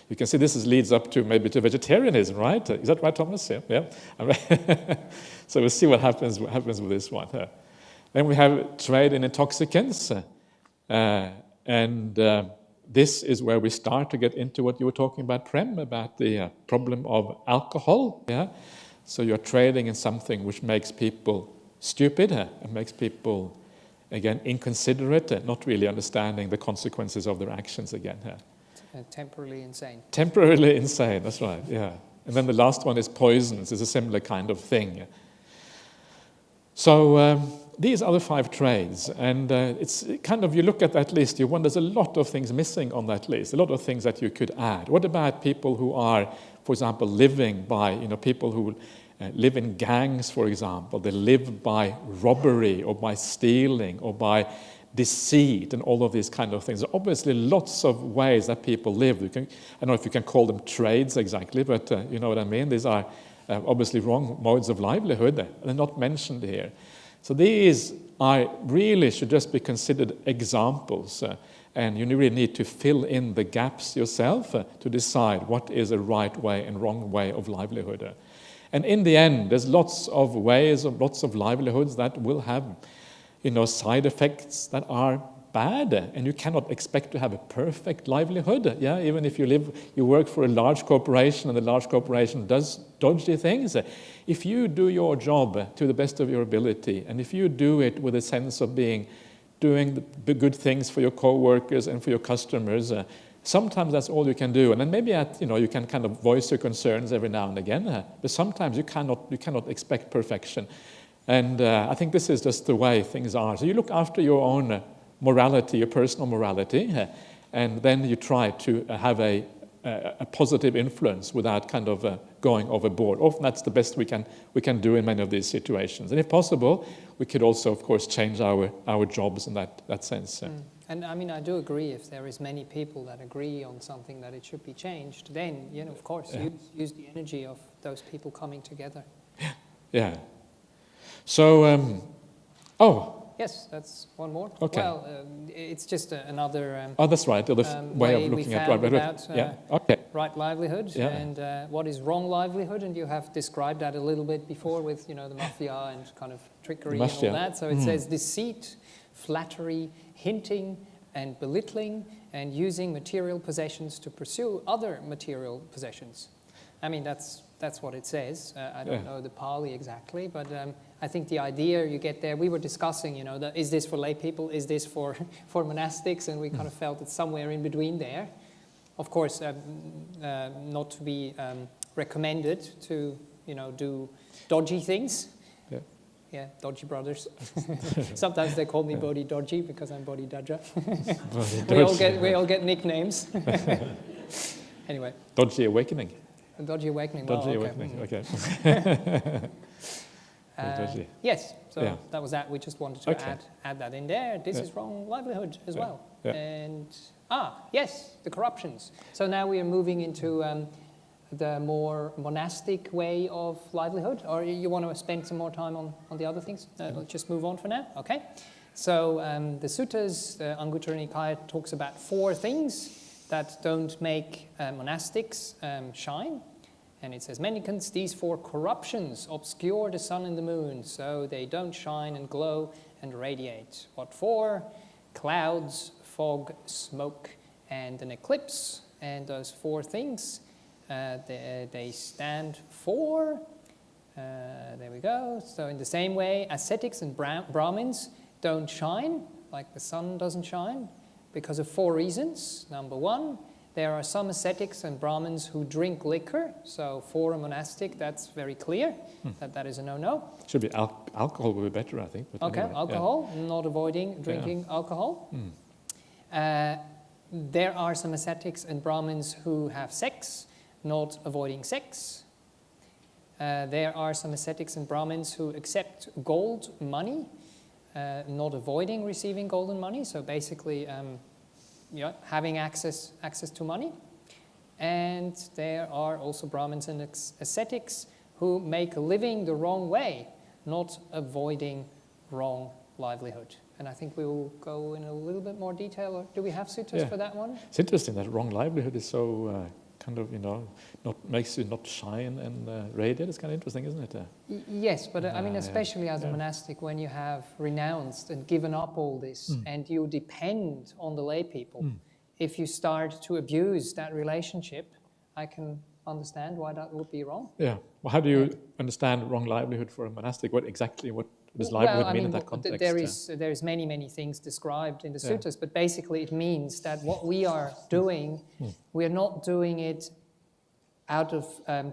You can see this leads up to maybe to vegetarianism, right? Is that right, Thomas? Yeah. So we'll see what happens with this one. Then we have trade in intoxicants, and this is where we start to get into what you were talking about, Prem, about the problem of alcohol. So you're trading in something which makes people stupid and makes people, again, inconsiderate, not really understanding the consequences of their actions again. Temporarily insane. Temporarily insane, that's right, yeah. And then the last one is poisons, is a similar kind of thing. So these are the 5 trades, and it's kind of, you look at that list, you wonder, there's a lot of things missing on that list, a lot of things that you could add. What about people who are, for example, living by, people who live in gangs, for example, they live by robbery or by stealing or by deceit and all of these kind of things. There are obviously lots of ways that people live. I don't know if you can call them trades exactly, but you know what I mean. These are obviously wrong modes of livelihood. They're not mentioned here. So these really should just be considered examples, and you really need to fill in the gaps yourself to decide what is a right way and wrong way of livelihood. And in the end, there's lots of ways, lots of livelihoods that will have, side effects that are bad, and you cannot expect to have a perfect livelihood. Even if you work for a large corporation, and the large corporation does dodgy things. If you do your job to the best of your ability, and if you do it with a sense of doing the good things for your co-workers and for your customers, sometimes that's all you can do. And then maybe you can kind of voice your concerns every now and again, but sometimes you cannot expect perfection. And I think this is just the way things are. So you look after your own morality, your personal morality, and then you try to have a positive influence without kind of going overboard. Often that's the best we can do in many of these situations. And if possible, we could also, of course, change our jobs in that sense. And I mean, I do agree, if there is many people that agree on something that it should be changed, then, of course, use the energy of those people coming together. Yeah. So, yes, that's one more. Okay. Well, it's just another that's right, the way of looking at livelihood. Right livelihood and what is wrong livelihood, and you have described that a little bit before with, the mafia and kind of trickery and all that. So it says deceit, flattery, hinting and belittling, and using material possessions to pursue other material possessions. I mean, that's what it says. I don't know the Pali exactly, but I think the idea you get there, we were discussing, is this for lay people, is this for monastics, and we kind of felt it's somewhere in between there. Of course, not to be recommended to, do dodgy things. Yeah, dodgy brothers. Sometimes they call me Bodhidhaja because I'm Bodhidhaja. we all get nicknames. Anyway. Dodgy awakening. Dodgy awakening. Dodgy awakening. Okay. Yes. So that was that. We just wanted to add that in there. This is wrong livelihood as well. Yeah. And yes, the corruptions. So now we are moving into the more monastic way of livelihood, or you want to spend some more time on the other things? Let's just move on for now. Okay. So the suttas, the Anguttara Nikaya talks about 4 things that don't make monastics shine. And it says, mendicants, these 4 corruptions obscure the sun and the moon, so they don't shine and glow and radiate. What for? Clouds, fog, smoke, and an eclipse. And those 4 things, they stand for, there we go. So in the same way, ascetics and Brahmins don't shine, like the sun doesn't shine, because of 4 reasons. Number 1, There are some ascetics and Brahmins who drink liquor. So for a monastic, that's very clear that is a no-no. Should be alcohol would be better, I think. But Okay, anyway, alcohol, not avoiding drinking alcohol. There are some ascetics and Brahmins who have sex, not avoiding sex. There are some ascetics and Brahmins who accept gold money, not avoiding receiving golden money. So basically, having access to money. And there are also Brahmins and ascetics who make a living the wrong way, not avoiding wrong livelihood. And I think we will go in a little bit more detail. Or do we have suttas for that one? It's interesting that wrong livelihood is so kind of, makes you not shine and radiate. It's kind of interesting, isn't it? Yes, but I mean, especially as a monastic, when you have renounced and given up all this and you depend on the lay people, if you start to abuse that relationship, I can understand why that would be wrong. Yeah. Well, how do you understand wrong livelihood for a monastic? What does livelihood mean in that context? There is many things described in the suttas, but basically it means that what we are doing, we are not doing it out of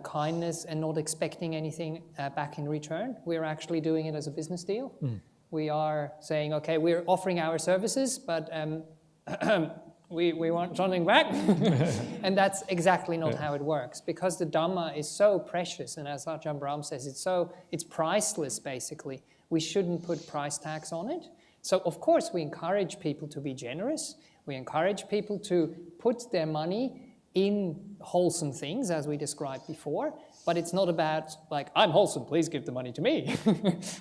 kindness and not expecting anything back in return. We are actually doing it as a business deal. We are saying, okay, we're offering our services, but we want something back. And that's exactly not how it works, because the Dhamma is so precious, and as Ajahn Brahmali says, it's priceless, basically. We shouldn't put price tags on it. So, of course, we encourage people to be generous. We encourage people to put their money in wholesome things, as we described before. But it's not about, like, I'm wholesome, please give the money to me.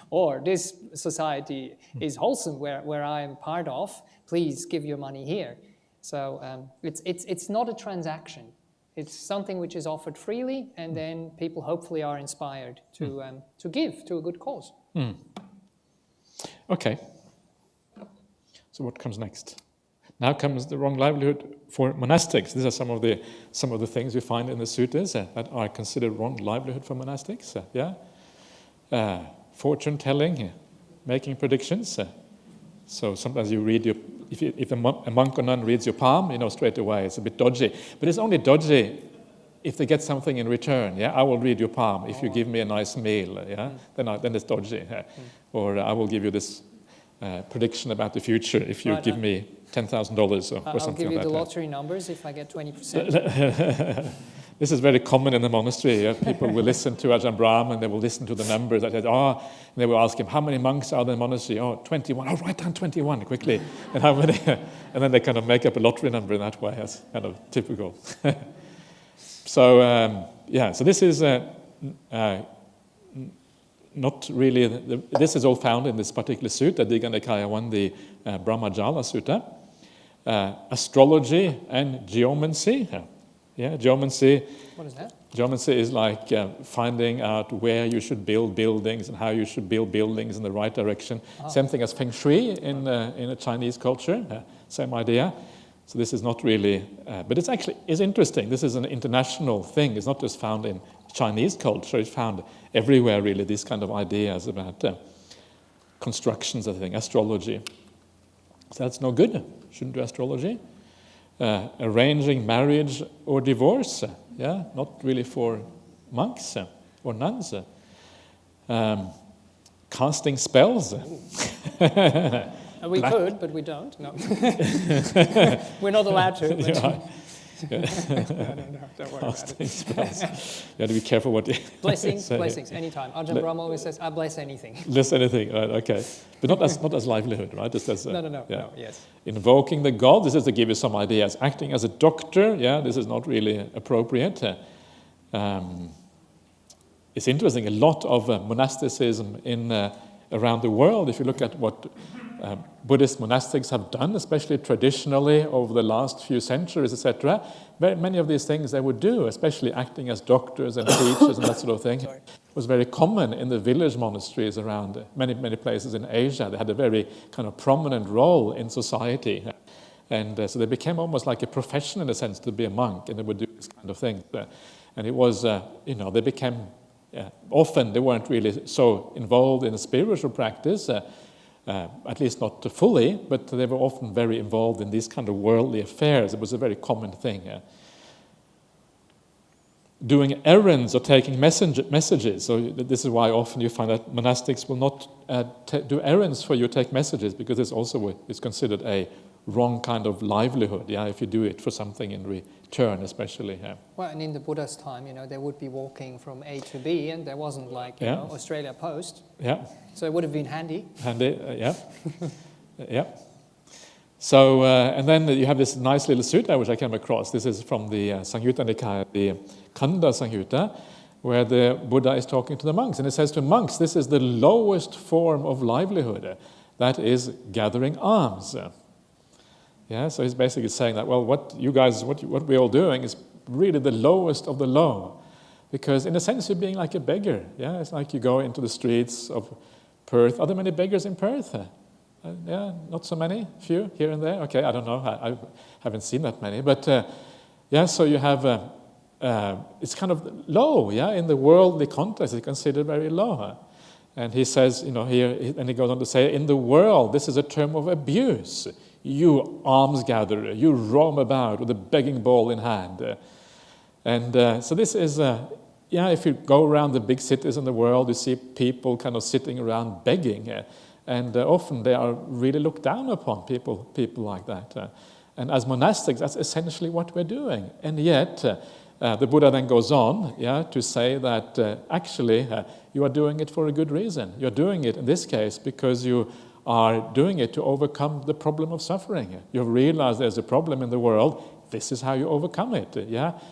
Or this society is wholesome, where I am part of, please give your money here. So it's not a transaction. It's something which is offered freely, and then people hopefully are inspired to give to a good cause. Okay. So what comes next? Now comes the wrong livelihood for monastics. These are some of the things we find in the suttas that are considered wrong livelihood for monastics. Fortune telling, making predictions. So sometimes you read if a monk or nun reads your palm, straight away it's a bit dodgy. But it's only dodgy if they get something in return. I will read your palm if you give me a nice meal. Then it's dodgy. Or I will give you this prediction about the future if you give me $10,000 or something like that. I'll give you the lottery numbers if I get 20%. This is very common in the monastery. People will listen to Ajahn Brahmali and they will listen to the numbers. And they will ask him, how many monks are there in the monastery? 21. Oh, write down 21 quickly. And how many? And then they kind of make up a lottery number in that way. That's kind of typical. So this is not really. This is all found in this particular sutta, Digha Nikaya 1, the Brahmajala Sutta. Astrology and geomancy. Geomancy. What is that? Geomancy is like finding out where you should build buildings and how you should build buildings in the right direction. Same thing as Feng Shui in a Chinese culture. Same idea. So this is not really, but it's interesting. This is an international thing. It's not just found in Chinese culture. It's found everywhere, really, these kind of ideas about constructions, I think, astrology. So that's no good. Shouldn't do astrology. Arranging marriage or divorce, not really for monks or nuns. Casting spells. We could, but we don't. No, we're not allowed to. No, don't worry about it. Spells. You have to be careful what you blessings, say. Blessings, anytime. Ajahn Brahmali always says, "I bless anything." Bless anything, right? Okay, but not as livelihood, right? Just as No. Yes. Invoking the god. This is to give you some ideas. Acting as a doctor. This is not really appropriate. It's interesting. A lot of monasticism around the world. If you look at what Buddhist monastics have done, especially traditionally over the last few centuries, etc. Very many of these things they would do, especially acting as doctors and teachers and that sort of thing. It was very common in the village monasteries around many places in Asia. They had a very kind of prominent role in society. And so they became almost like a profession in a sense to be a monk, and they would do this kind of thing. And it was, they became, often they weren't really so involved in a spiritual practice, at least not fully, but they were often very involved in these kind of worldly affairs. It was a very common thing. Doing errands or taking messages. So this is why often you find that monastics will not do errands for you, take messages, because it's considered a wrong kind of livelihood, if you do it for something in return, especially. Well, and in the Buddha's time, they would be walking from A to B, and there wasn't like, Australia Post. Yeah. So it would have been handy. Handy, yeah. Yeah. So, and then you have this nice little sutta which I came across. This is from the Samyutta Nikaya, the Kanda Samyutta, where the Buddha is talking to the monks. And it says to monks, this is the lowest form of livelihood. That is gathering alms. Yeah, so he's basically saying that, well, what we're all doing is really the lowest of the low. Because in a sense, you're being like a beggar. Yeah, it's like you go into the streets of Perth. Are there many beggars in Perth? Yeah, not so many, few here and there. Okay, I don't know, I haven't seen that many. But so you have, it's kind of low, in the worldly context, it's considered very low. And he says, here, and he goes on to say, in the world, this is a term of abuse. You alms gatherer, you roam about with a begging bowl in hand. So this is, if you go around the big cities in the world, you see people kind of sitting around begging. And often they are really looked down upon, people like that. And as monastics, that's essentially what we're doing. And yet, the Buddha then goes on to say that actually you are doing it for a good reason. You're doing it, in this case, because you are doing it to overcome the problem of suffering. You've realized there's a problem in the world. This is how you overcome it,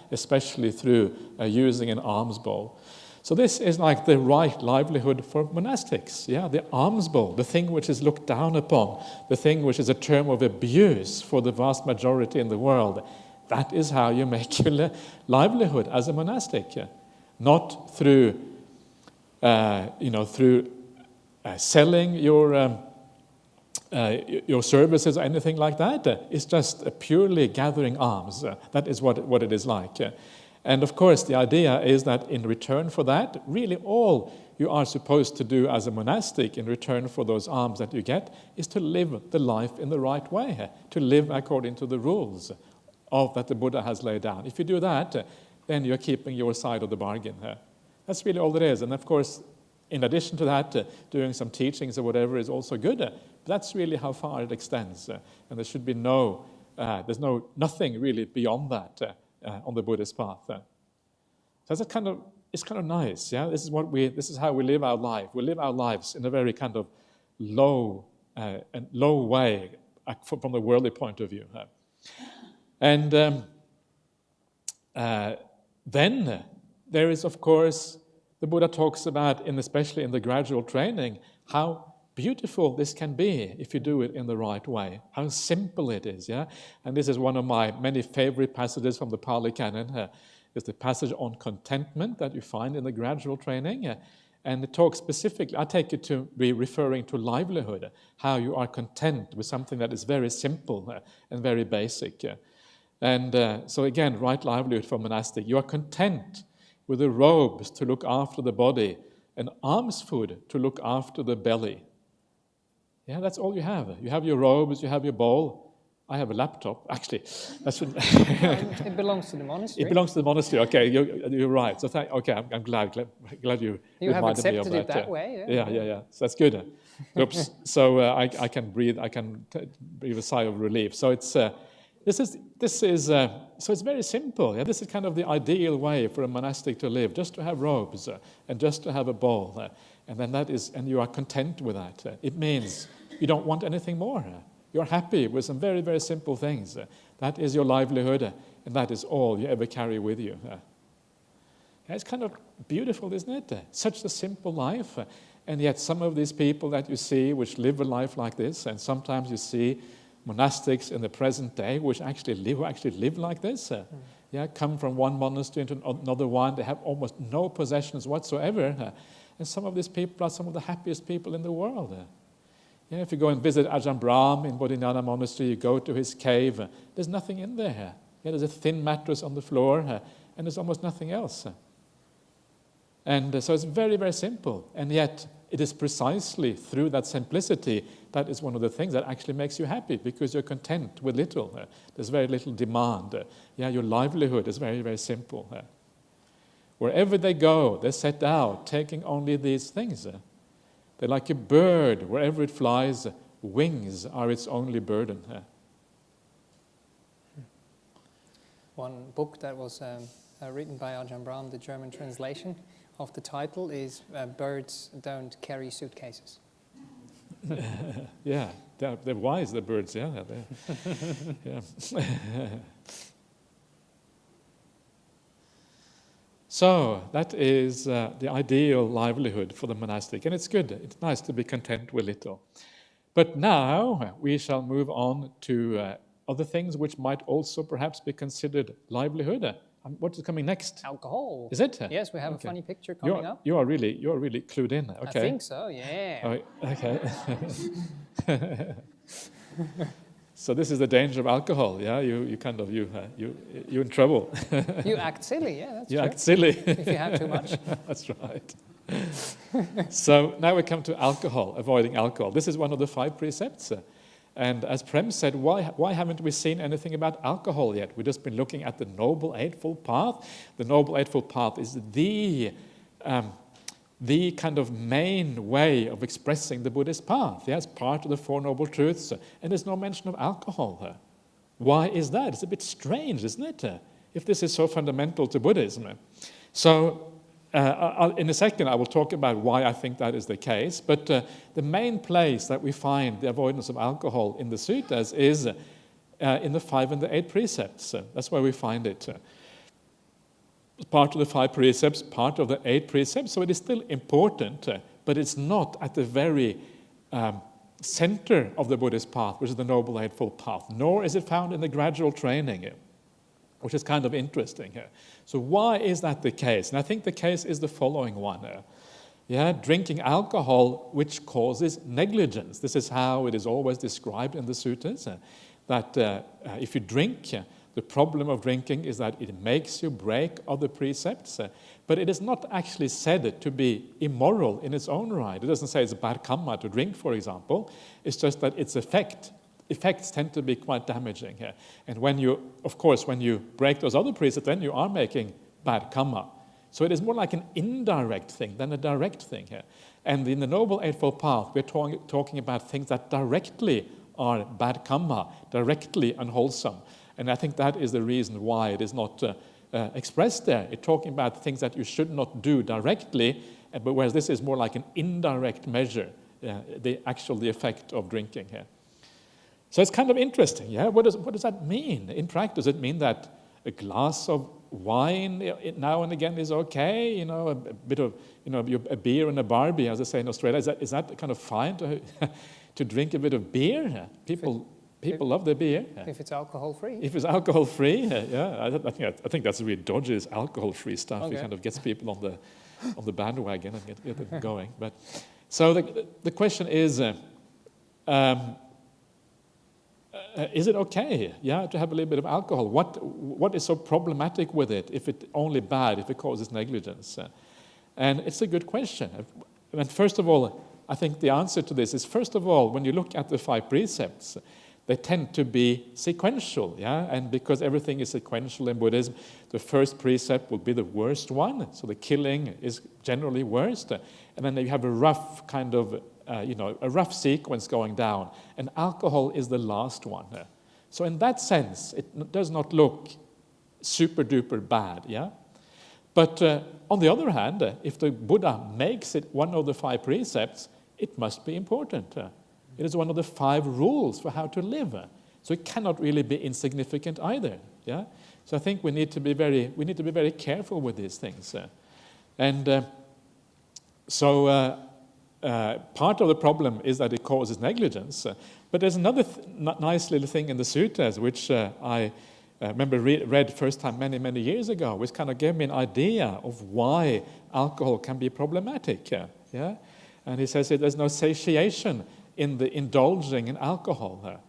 especially through using an alms bowl. So this is like the right livelihood for monastics, the alms bowl, the thing which is looked down upon, the thing which is a term of abuse for the vast majority in the world. That is how you make your livelihood as a monastic, not through, selling your services or anything like that. It's just purely gathering alms. That is what it is like. And of course, the idea is that in return for that, really all you are supposed to do as a monastic in return for those alms that you get is to live the life in the right way, to live according to the rules that the Buddha has laid down. If you do that, then you're keeping your side of the bargain. That's really all it is. And of course, in addition to that, doing some teachings or whatever is also good. But that's really how far it extends. And there should be nothing really beyond that. On the Buddhist path. So it's kind of nice, This is how we live our life. We live our lives in a very kind of low way from the worldly point of view. And then there is, of course, the Buddha talks about, especially in the gradual training, how beautiful this can be if you do it in the right way. How simple it is, And this is one of my many favorite passages from the Pali Canon. It's the passage on contentment that you find in the gradual training. And it talks specifically, I take it to be referring to livelihood, how you are content with something that is very simple and very basic. And so again, right livelihood for monastic. You are content with the robes to look after the body and alms food to look after the belly. That's all you have. You have your robes, you have your bowl. I have a laptop, actually. It belongs to the monastery. It belongs to the monastery. Okay, you're right. So I'm glad you have reminded me of accepted it that way. Yeah. So that's good. Oops. So I can breathe. I can breathe a sigh of relief. So it's so it's very simple. This is kind of the ideal way for a monastic to live, just to have robes and just to have a bowl. And then and you are content with that. It means you don't want anything more. You're happy with some very, very simple things. That is your livelihood, and that is all you ever carry with you. It's kind of beautiful, isn't it? Such a simple life. And yet some of these people that you see which live a life like this, and sometimes you see monastics in the present day who actually live like this. Come from one monastery into another one. They have almost no possessions whatsoever. And some of these people are some of the happiest people in the world. If you go and visit Ajahn Brahmali in Bodhidhaja monastery, you go to his cave, there's nothing in there. There's a thin mattress on the floor, and there's almost nothing else. And so it's very, very simple. And yet, it is precisely through that simplicity that is one of the things that actually makes you happy, because you're content with little. There's very little demand. Your livelihood is very, very simple. Wherever they go, they set out taking only these things. They're like a bird. Wherever it flies, wings are its only burden. One book that was written by Ajahn Brahm, the German translation of the title is Birds Don't Carry Suitcases. Yeah, they're wise, the birds, yeah. Yeah. So that is the ideal livelihood for the monastic, and it's good. It's nice to be content with little. But now we shall move on to other things which might also perhaps be considered livelihood. What is coming next? Alcohol. Is it? Yes, we have a funny picture coming up. You are really clued in. Okay. I think so. Yeah. Oh, okay. So this is the danger of alcohol. Yeah, you're in trouble. You act silly. Yeah, that's true. You act silly if you have too much. That's right. So now we come to alcohol, avoiding alcohol. This is one of the 5 precepts. And as Prem said, why haven't we seen anything about alcohol yet? We've just been looking at the Noble Eightfold Path. The Noble Eightfold Path is the kind of main way of expressing the Buddhist path. It's part of the 4 Noble Truths, and there's no mention of alcohol. Why is that? It's a bit strange, isn't it? If this is so fundamental to Buddhism. So in a second, I will talk about why I think that is the case. But the main place that we find the avoidance of alcohol in the suttas is in the 5 and the 8 precepts. That's where we find it. Part of the 5 precepts, part of the 8 precepts. So it is still important, but it's not at the very center of the Buddhist path, which is the Noble Eightfold Path. Nor is it found in the gradual training, which is kind of interesting here. So why is that the case? And I think the case is the following one. Drinking alcohol, which causes negligence. This is how it is always described in the suttas, that if you drink, the problem of drinking is that it makes you break other precepts, but it is not actually said to be immoral in its own right. It doesn't say it's a bad karma to drink, for example. It's just that its effects tend to be quite damaging here. And when you break those other precepts, then you are making bad karma. So it is more like an indirect thing than a direct thing here. And in the Noble Eightfold Path, we're talking about things that directly are bad karma, directly unwholesome. And I think that is the reason why it is not expressed there. It's talking about things that you should not do directly, but whereas this is more like an indirect measure, the effect of drinking here. So it's kind of interesting, yeah? What does that mean in practice? Does it mean that a glass of wine now and again is okay? A bit of, a beer and a barbie, as I say in Australia. Is that kind of fine to drink a bit of beer? People love their beer. If it's alcohol-free. If it's alcohol-free, yeah. I think that's really dodgy, is alcohol-free stuff. Okay. It kind of gets people on the bandwagon and get them going. But so the question is it okay, to have a little bit of alcohol? What is so problematic with it if it's only bad, if it causes negligence? And it's a good question. And first of all, I think the answer to this is, first of all, when you look at the 5 precepts, they tend to be sequential, and because everything is sequential in Buddhism, the first precept will be the worst one, so the killing is generally worst, and then you have a rough kind of a rough sequence going down, and alcohol is the last one. So in that sense, it does not look super duper bad, But on the other hand, if the Buddha makes it one of the 5 precepts, it must be important. It is one of the 5 rules for how to live. So it cannot really be insignificant either. So I think we need to be very careful with these things. So part of the problem is that it causes negligence. But there's another nice little thing in the suttas, which I remember read first time many years ago, which kind of gave me an idea of why alcohol can be problematic. And he says there's no satiation in the indulging in alcohol.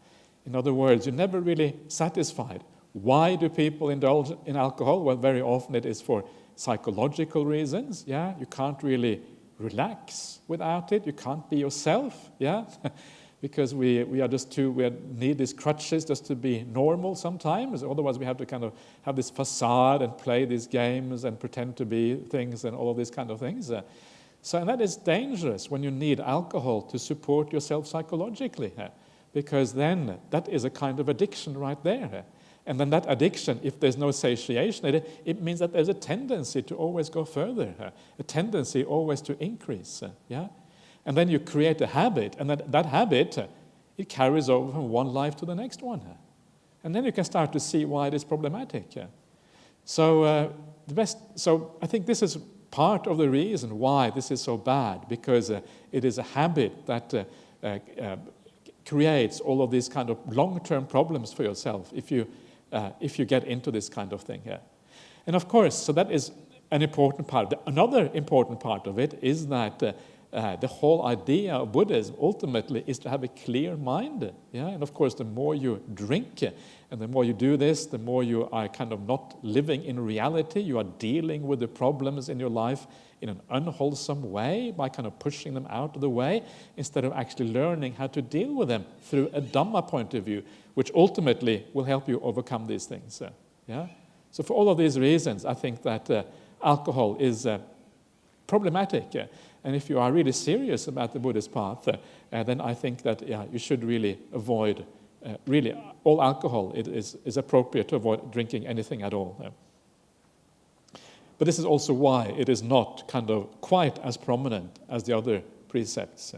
In other words, you're never really satisfied. Why do people indulge in alcohol? Well, very often it is for psychological reasons. You can't really relax without it. You can't be yourself, yeah? Because we need these crutches just to be normal sometimes. Otherwise we have to kind of have this facade and play these games and pretend to be things and all of these kind of things. And that is dangerous when you need alcohol to support yourself psychologically, because then that is a kind of addiction right there. And then that addiction, if there's no satiation, it means that there's a tendency to always go further, a tendency always to increase, yeah? And then you create a habit, and that habit, it carries over from one life to the next one. And then you can start to see why it is problematic. So I think this is part of the reason why this is so bad, because it is a habit that creates all of these kind of long-term problems for yourself if you get into this kind of thing here. And of course, so that is an important part. Another important part of it is that the whole idea of Buddhism ultimately is to have a clear mind. Yeah? And of course, the more you drink and the more you do this, the more you are kind of not living in reality. You are dealing with the problems in your life in an unwholesome way by kind of pushing them out of the way instead of actually learning how to deal with them through a Dhamma point of view, which ultimately will help you overcome these things. Yeah? So for all of these reasons, I think that alcohol is problematic. And if you are really serious about the Buddhist path, then I think that you should really avoid really all alcohol. It is appropriate to avoid drinking anything at all. But this is also why it is not kind of quite as prominent as the other precepts.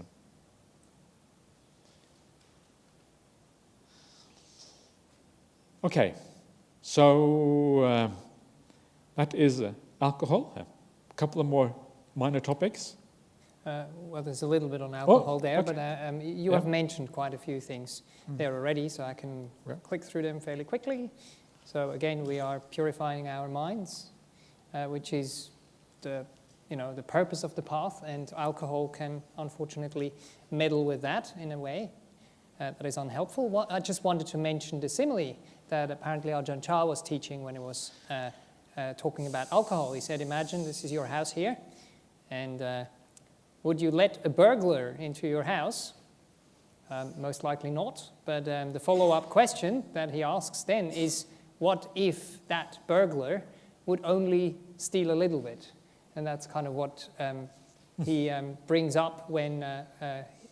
Okay, so that is alcohol. A couple of more minor topics. Well, there's a little bit on alcohol there, okay. but you have mentioned quite a few things there already, so I can click through them fairly quickly. So again, we are purifying our minds, which is the purpose of the path, and alcohol can unfortunately meddle with that in a way that is unhelpful. I just wanted to mention the simile that apparently Ajahn Chah was teaching when he was talking about alcohol. He said, imagine this is your house here, and would you let a burglar into your house? Most likely not, but the follow-up question that he asks then is, what if that burglar would only steal a little bit? And that's kind of what he brings up when,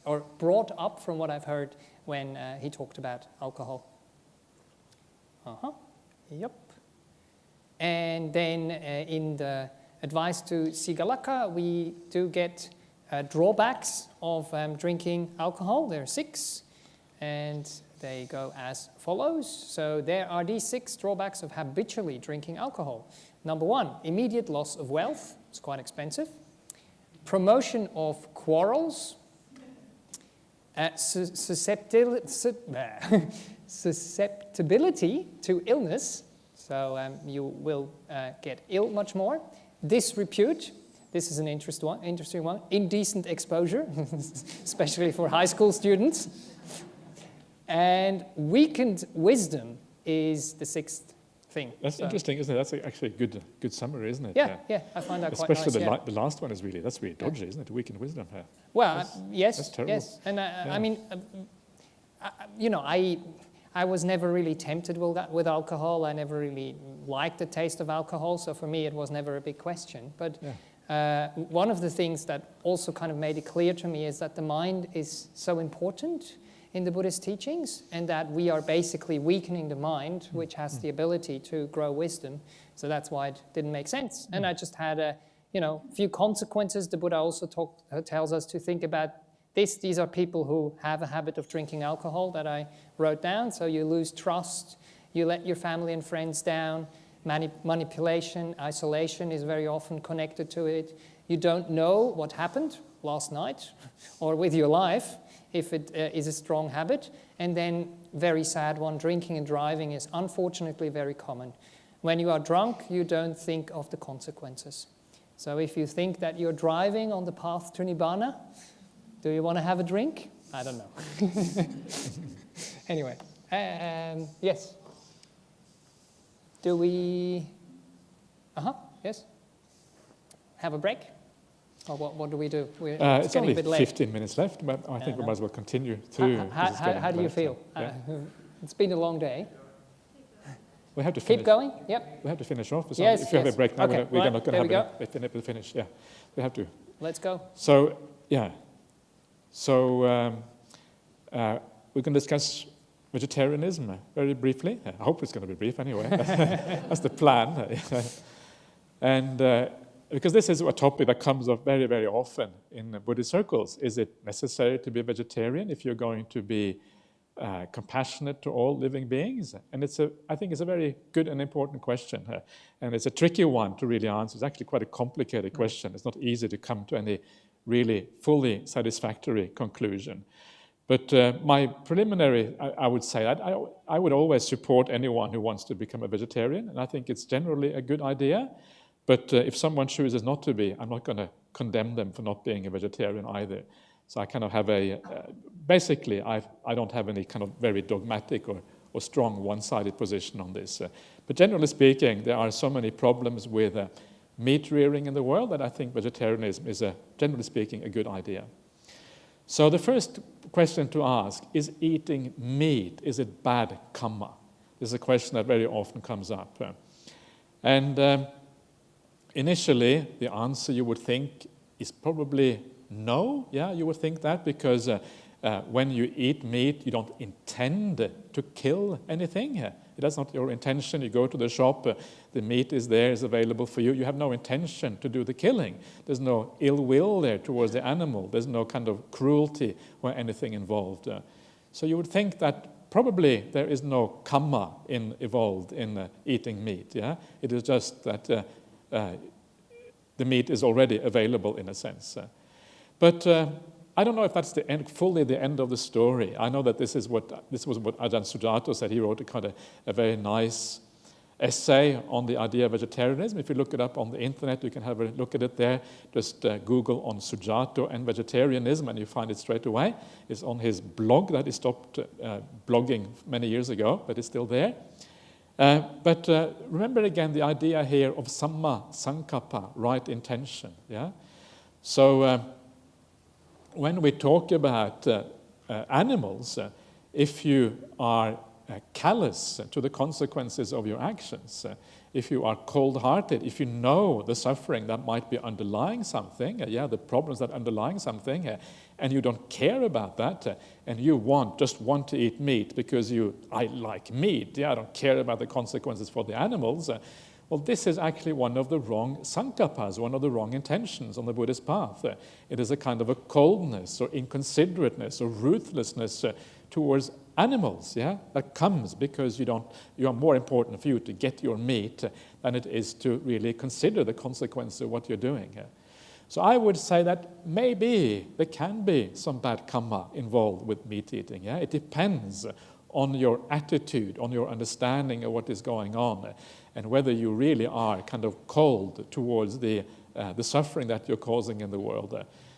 or brought up from what I've heard when he talked about alcohol. Yep. And then in the advice to Sigalaka, we do get drawbacks of drinking alcohol. There are 6, and they go as follows. So there are these 6 drawbacks of habitually drinking alcohol. Number 1, immediate loss of wealth. It's quite expensive. Promotion of quarrels. Susceptibility to illness. So you will get ill much more. Disrepute. This is an interesting one. Indecent exposure, especially for high school students. And weakened wisdom is the 6th thing. That's interesting, isn't it? That's actually a good summary, isn't it? Yeah, I find that especially quite nice. The last one is really dodgy, isn't it? Weakened wisdom. Well, yes, that's terrible. yes. And I mean, I was never really tempted with alcohol. I never really liked the taste of alcohol, so for me it was never a big question. But one of the things that also kind of made it clear to me is that the mind is so important in the Buddhist teachings, and that we are basically weakening the mind, which has the ability to grow wisdom. So that's why it didn't make sense. And I just had a few consequences. The Buddha also tells us to think about this. These are people who have a habit of drinking alcohol that I wrote down. So you lose trust, you let your family and friends down, manipulation, isolation is very often connected to it. You don't know what happened last night or with your life, if it is a strong habit. And then, very sad one, drinking and driving is unfortunately very common. When you are drunk, you don't think of the consequences. So if you think that you're driving on the path to Nibbana, do you want to have a drink? I don't know. Anyway, yes. Do we, yes, have a break? Or what do we do? It's getting only a bit late. 15 minutes left, but I think we might as well continue too. How do you feel? It's been a long day. We have to finish. Keep going? Yep. We have to finish off. Yes, if you have a break now, okay, we're right, not going to have there a finish. Yeah, we have to. Let's go. So, yeah. So, we can discuss vegetarianism very briefly. I hope it's going to be brief anyway. That's the plan. And because this is a topic that comes up very, very often in Buddhist circles. Is it necessary to be a vegetarian if you're going to be compassionate to all living beings? And I think it's a very good and important question. And it's a tricky one to really answer. It's actually quite a complicated question. It's not easy to come to any really fully satisfactory conclusion. But my preliminary, I would say, I would always support anyone who wants to become a vegetarian, and I think it's generally a good idea. But if someone chooses not to be, I'm not going to condemn them for not being a vegetarian either. So I kind of have basically, I don't have any kind of very dogmatic or strong one-sided position on this. But generally speaking, there are so many problems with meat rearing in the world that I think vegetarianism is, generally speaking, a good idea. So the first question to ask, is eating meat, is it bad karma? This is a question that very often comes up. And initially, the answer you would think is probably no. Yeah, you would think that because when you eat meat, you don't intend to kill anything. That's not your intention. You go to the shop, the meat is there, is available for you. You have no intention to do the killing. There's no ill will there towards the animal. There's no kind of cruelty or anything involved. So you would think that probably there is no karma involved in eating meat. Yeah, it is just that the meat is already available in a sense. But I don't know if that's fully the end of the story. I know that this was what Ajahn Sujato said. He wrote a very nice essay on the idea of vegetarianism. If you look it up on the internet, you can have a look at it there. Just Google on Sujato and vegetarianism, and you find it straight away. It's on his blog that he stopped blogging many years ago, but it's still there. But remember again the idea here of samma sankappa, right intention. Yeah. So when we talk about animals, if you are callous to the consequences of your actions, if you are cold-hearted, if you know the suffering that might be underlying something, the problems that underlying something, and you don't care about that, and you just want to eat meat because I like meat, I don't care about the consequences for the animals, well, this is actually one of the wrong sankappas, one of the wrong intentions on the Buddhist path. It is a kind of a coldness or inconsiderateness or ruthlessness towards animals, that comes because you are more important for you to get your meat than it is to really consider the consequences of what you're doing. So I would say that maybe there can be some bad karma involved with meat eating. It depends on your attitude, on your understanding of what is going on, and whether you really are kind of cold towards the suffering that you're causing in the world.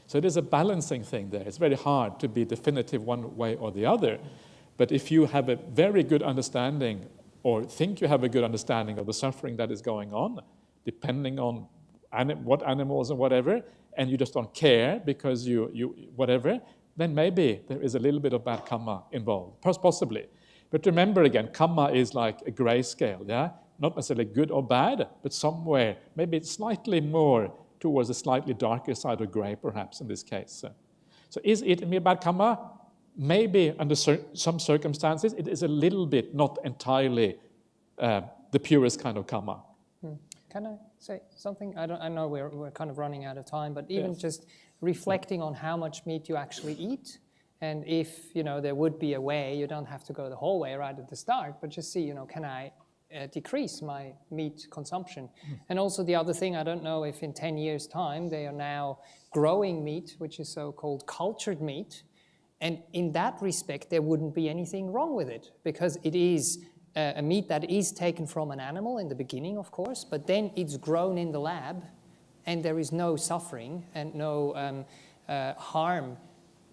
So it is a balancing thing there. It's very hard to be definitive one way or the other. But if you have a very good understanding, or think you have a good understanding of the suffering that is going on, depending on what animals and whatever, and you just don't care because you whatever, then maybe there is a little bit of bad karma involved, possibly. But remember again, karma is like a grayscale, not necessarily good or bad, but somewhere, maybe it's slightly more towards a slightly darker side of gray, perhaps, in this case. So is it a bad karma? Maybe under some circumstances, it is a little bit, not entirely the purest kind of karma. Can I say something? I know we're kind of running out of time, but even just reflecting on how much meat you actually eat, and if there would be a way, you don't have to go the whole way right at the start, but just see, can I decrease my meat consumption? And also the other thing, I don't know if in 10 years' time they are now growing meat, which is so-called cultured meat, and in that respect there wouldn't be anything wrong with it, because it is a meat that is taken from an animal in the beginning, of course, but then it's grown in the lab, and there is no suffering and no harm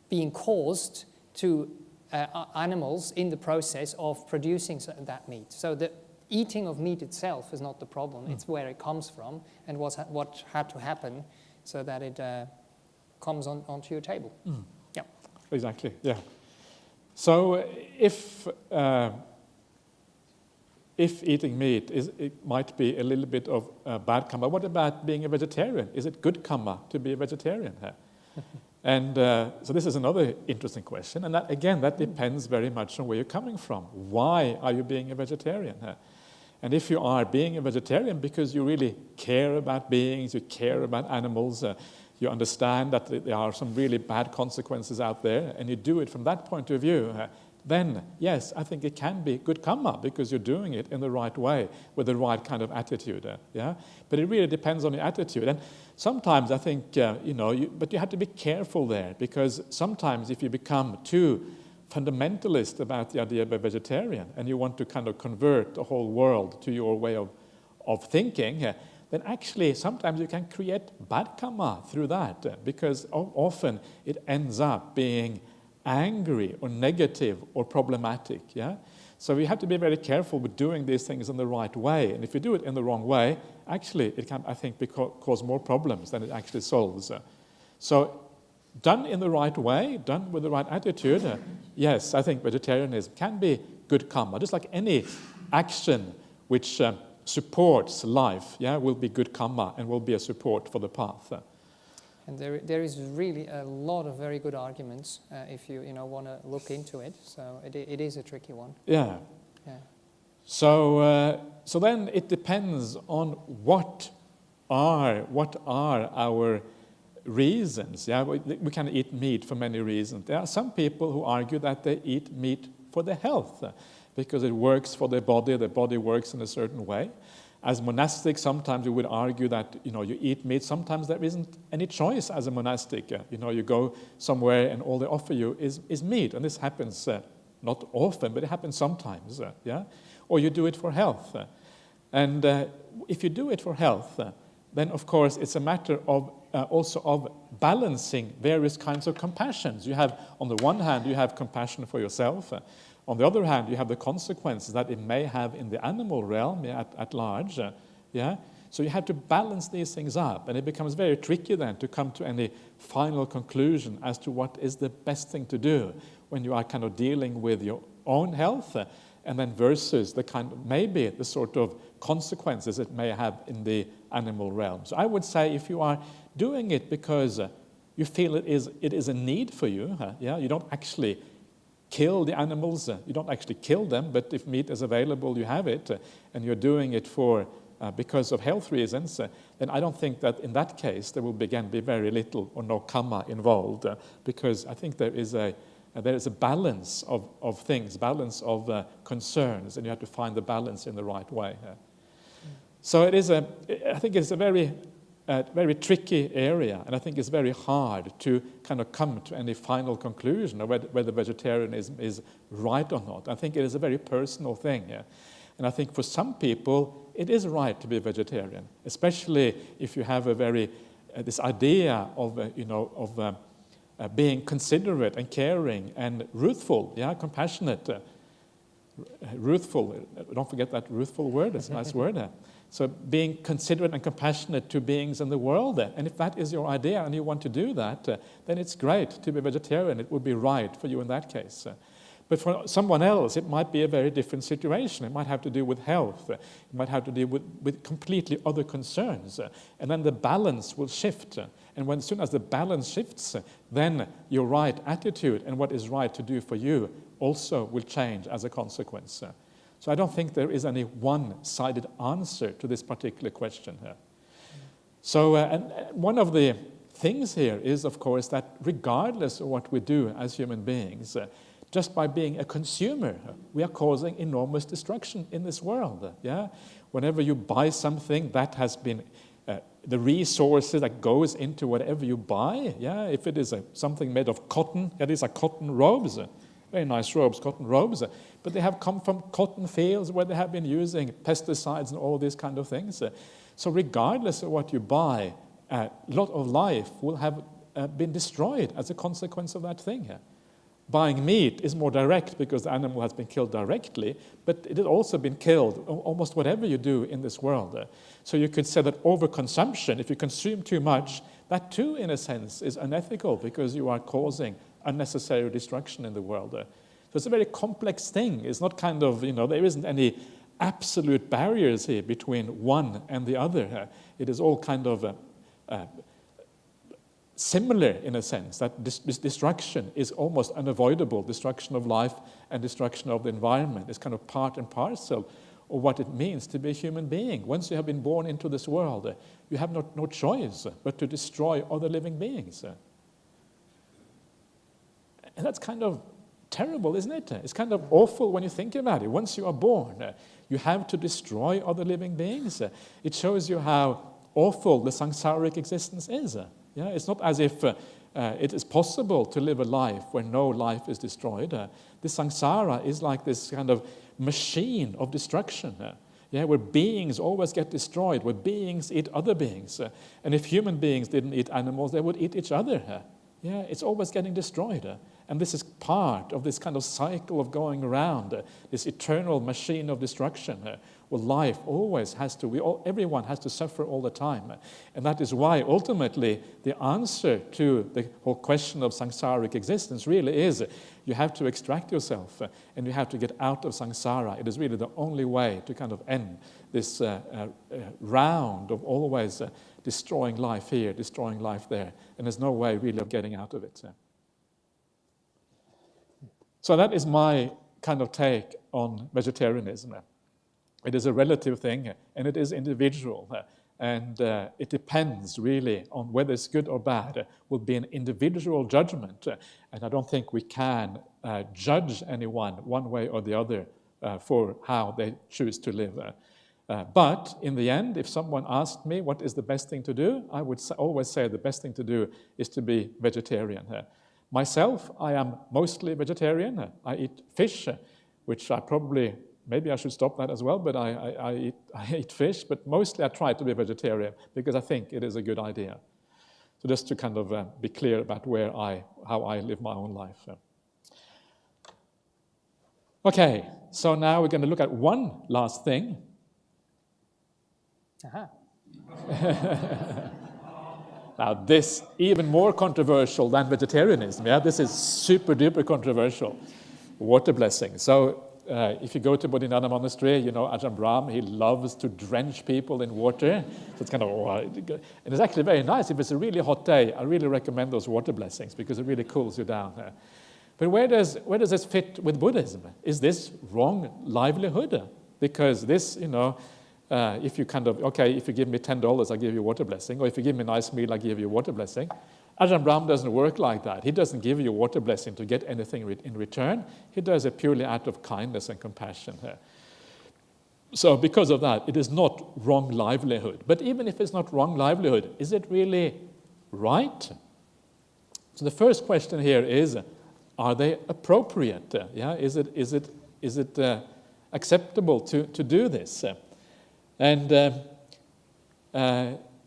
being caused to animals in the process of producing that meat. So the eating of meat itself is not the problem. It's where it comes from and what had to happen so that it comes onto your table. Yeah. Exactly, yeah. So if eating meat, it might be a little bit of bad karma, what about being a vegetarian? Is it good karma to be a vegetarian? And so this is another interesting question. And that, again, that depends very much on where you're coming from. Why are you being a vegetarian? And if you are being a vegetarian because you really care about beings, you care about animals, you understand that there are some really bad consequences out there, and you do it from that point of view, then yes, I think it can be good karma because you're doing it in the right way with the right kind of attitude. Yeah, but it really depends on your attitude. And sometimes I think but you have to be careful there, because sometimes if you become too fundamentalist about the idea of a vegetarian and you want to kind of convert the whole world to your way of thinking, then actually sometimes you can create bad karma through that, because often it ends up being angry or negative or problematic. Yeah, so we have to be very careful with doing these things in the right way. And if you do it in the wrong way, actually it can, I think, cause more problems than it actually solves. So done in the right way, done with the right attitude, yes, I think vegetarianism can be good karma. Just like any action which supports life, will be good karma and will be a support for the path. And there is really a lot of very good arguments if you want to look into it. So it is a tricky one. Yeah. So then it depends on what are our reasons. Yeah, we can eat meat for many reasons. There are some people who argue that they eat meat for their health because it works for their body. The body works in a certain way. As monastic, sometimes you would argue that you eat meat. Sometimes there isn't any choice as a monastic. You go somewhere and all they offer you is meat, and this happens not often, but it happens sometimes. Or you do it for health, and if you do it for health, then of course it's a matter of also of balancing various kinds of compassions. You have, on the one hand, you have compassion for yourself. On the other hand, you have the consequences that it may have in the animal realm at large. So you have to balance these things up, and it becomes very tricky then to come to any final conclusion as to what is the best thing to do when you are kind of dealing with your own health, and then versus the kind of, maybe the sort of consequences it may have in the animal realm. So I would say if you are doing it because you feel it is a need for you, you don't actually kill the animals, you don't actually kill them, but if meat is available, you have it, and you're doing it for because of health reasons, then I don't think that in that case there will again be very little or no karma involved, because I think there is a balance of things, balance of concerns, and you have to find the balance in the right way. So I think it's a very tricky area, and I think it's very hard to kind of come to any final conclusion of whether vegetarianism is right or not. I think it is a very personal thing, and I think for some people it is right to be a vegetarian, especially if you have this idea of being considerate and caring and ruthful, compassionate. Ruthful, don't forget that ruthful word, it's a nice word. So being considerate and compassionate to beings in the world. And if that is your idea and you want to do that, then it's great to be a vegetarian. It would be right for you in that case. But for someone else, it might be a very different situation. It might have to do with health. It might have to do with completely other concerns. And then the balance will shift. And as soon as the balance shifts, then your right attitude and what is right to do for you also will change as a consequence. So I don't think there is any one-sided answer to this particular question here. So and one of the things here is, of course, that regardless of what we do as human beings, just by being a consumer, we are causing enormous destruction in this world. Whenever you buy something, that has been the resources that goes into whatever you buy. If it is something made of cotton, these are cotton robes. Very nice robes, cotton robes, but they have come from cotton fields where they have been using pesticides and all these kind of things. So regardless of what you buy, a lot of life will have been destroyed as a consequence of that thing. Buying meat is more direct because the animal has been killed directly, but it has also been killed almost whatever you do in this world. So you could say that overconsumption, if you consume too much, that too, in a sense, is unethical because you are causing unnecessary destruction in the world. So it's a very complex thing. It's not kind of, there isn't any absolute barriers here between one and the other. It is all kind of similar in a sense, that this destruction is almost unavoidable. Destruction of life and destruction of the environment is kind of part and parcel of what it means to be a human being. Once you have been born into this world, you have no choice but to destroy other living beings. And that's kind of terrible, isn't it? It's kind of awful when you think about it. Once you are born, you have to destroy other living beings. It shows you how awful the samsaric existence is. Yeah, it's not as if it is possible to live a life where no life is destroyed. The samsara is like this kind of machine of destruction. Where beings always get destroyed, where beings eat other beings. And if human beings didn't eat animals, they would eat each other. It's always getting destroyed. And this is part of this kind of cycle of going around, this eternal machine of destruction, where life always has to, everyone has to suffer all the time. And that is why, ultimately, the answer to the whole question of samsaric existence really is you have to extract yourself and you have to get out of samsara. It is really the only way to kind of end this round of always destroying life here, destroying life there. And there's no way really of getting out of it. So that is my kind of take on vegetarianism. It is a relative thing, and it is individual, and it depends really on whether it's good or bad. It will be an individual judgment, and I don't think we can judge anyone one way or the other for how they choose to live. But in the end, if someone asked me what is the best thing to do, I would always say the best thing to do is to be vegetarian. Myself, I am mostly vegetarian. I eat fish, which maybe I should stop that as well, but I eat fish, but mostly I try to be vegetarian because I think it is a good idea. So just to kind of be clear about how I live my own life. Okay, so now we're going to look at one last thing. Now this, even more controversial than vegetarianism, this is super duper controversial, water blessing. So if you go to Bodhidhaja monastery, Ajahn Brahmali, he loves to drench people in water. So it's kind of, and it's actually very nice. If it's a really hot day, I really recommend those water blessings because it really cools you down. But where does this fit with Buddhism? Is this wrong livelihood? Because this, if you if you give me $10, I give you a water blessing, or if you give me a nice meal, I give you a water blessing. Ajahn Brahmali doesn't work like that. He doesn't give you a water blessing to get anything in return. He does it purely out of kindness and compassion. So because of that, it is not wrong livelihood. But even if it's not wrong livelihood, is it really right? So the first question here is, are they appropriate? Is it acceptable to do this? And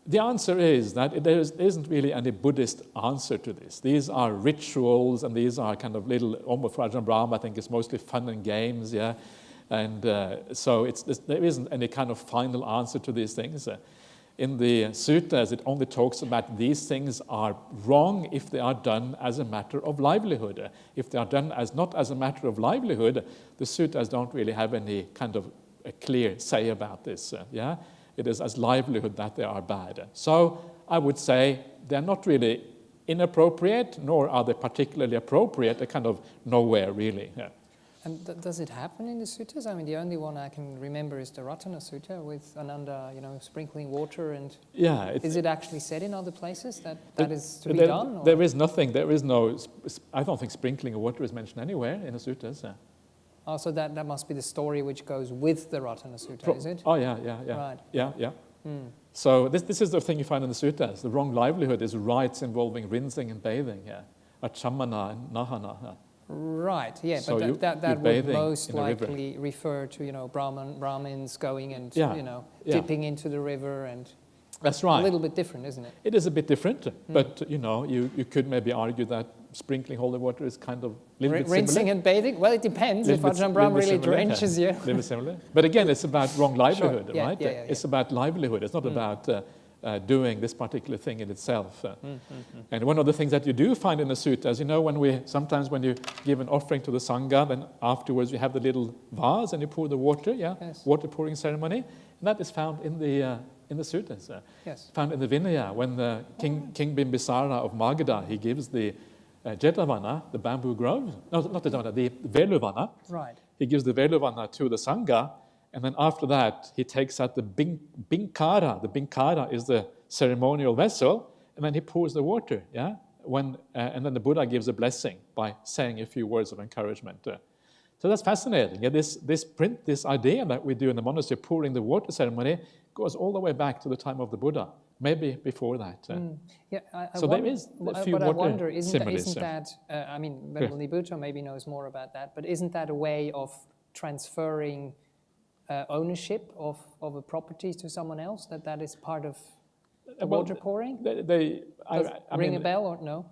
the answer is that there isn't really any Buddhist answer to this. These are rituals, and these are kind of little, almost for Ajahn Brahmali, I think it's mostly fun and games, And so there isn't any kind of final answer to these things. In the suttas, it only talks about these things are wrong if they are done as a matter of livelihood. If they are done not as a matter of livelihood, the suttas don't really have any kind of a clear say about this. It is as livelihood that they are bad. So I would say they're not really inappropriate, nor are they particularly appropriate. They're kind of nowhere really. And does it happen in the suttas? I mean, the only one I can remember is the Ratana Sutta with Ananda, sprinkling water and... Is it actually said in other places that is to be done? Or? There is nothing. There is no... I don't think sprinkling of water is mentioned anywhere in the suttas. Oh, so that must be the story which goes with the Ratana Sutta, is it? Oh, yeah. Right. Yeah. So this is the thing you find in the suttas. The wrong livelihood is rites involving rinsing and bathing, achamana and nahana. Right, yeah, So but that would most likely river. Refer to, Brahmins going and, dipping into the river and... That's right. A little bit different, isn't it? It is a bit different, but, you could maybe argue that sprinkling holy water is kind of a little bit similar. Rinsing and bathing? Well, it depends. If Ajahn Brahmali really drenches you. A little bit similar. But again, it's about wrong livelihood, right? Yeah. It's about livelihood. It's not about doing this particular thing in itself. And one of the things that you do find in the suttas, you know, sometimes when you give an offering to the Sangha, then afterwards you have the little vase and you pour the water, Yes. water pouring ceremony, and that is found in the suttas. Yes. Found in the Vinaya, when King Bimbisara of Magadha, he gives the Jetavana, the bamboo grove, no, not the Jetavana, the Veluvana. Right. He gives the Veluvana to the Sangha, and then after that, he takes out the Binkara. The Binkara is the ceremonial vessel, and then he pours the water, and then the Buddha gives a blessing by saying a few words of encouragement. So that's fascinating. Yeah, this idea that we do in the monastery, pouring the water ceremony, goes all the way back to the time of the Buddha, maybe before that. So there is a few but water I wonder, isn't similes. that I mean, Venerable Mudito maybe knows more about that, but isn't that a way of transferring ownership of a property to someone else? That is part of the water pouring? Ring a bell or no?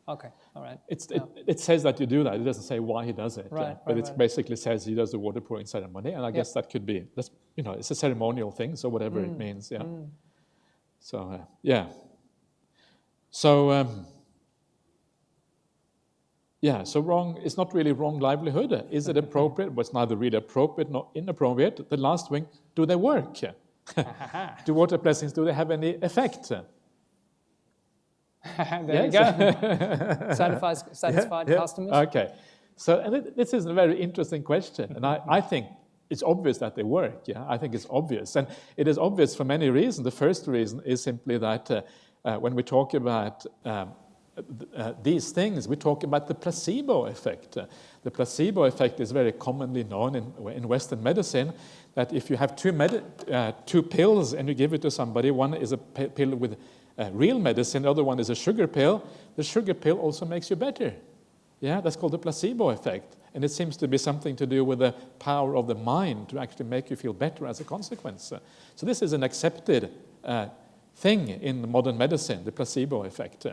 Okay, all right. It says that you do that. It doesn't say why he does it. Right, but right, it basically says he does the water pouring ceremony, and I guess that could be, it's a ceremonial thing, so whatever it means, So, So wrong, it's not really wrong livelihood. Is it appropriate? Well, it's neither really appropriate nor inappropriate. The last thing, do they work? Do water blessings, do they have any effect? There you go. Satisfied customers. Okay. So and this is a very interesting question. And I think it's obvious that they work. I think it's obvious. And it is obvious for many reasons. The first reason is simply that when we talk about these things, we talk about the placebo effect. The placebo effect is very commonly known in Western medicine, that if you have two pills and you give it to somebody, one is a pill with real medicine, the other one is a sugar pill, the sugar pill also makes you better. That's called the placebo effect. And it seems to be something to do with the power of the mind to actually make you feel better as a consequence. So this is an accepted thing in modern medicine, the placebo effect.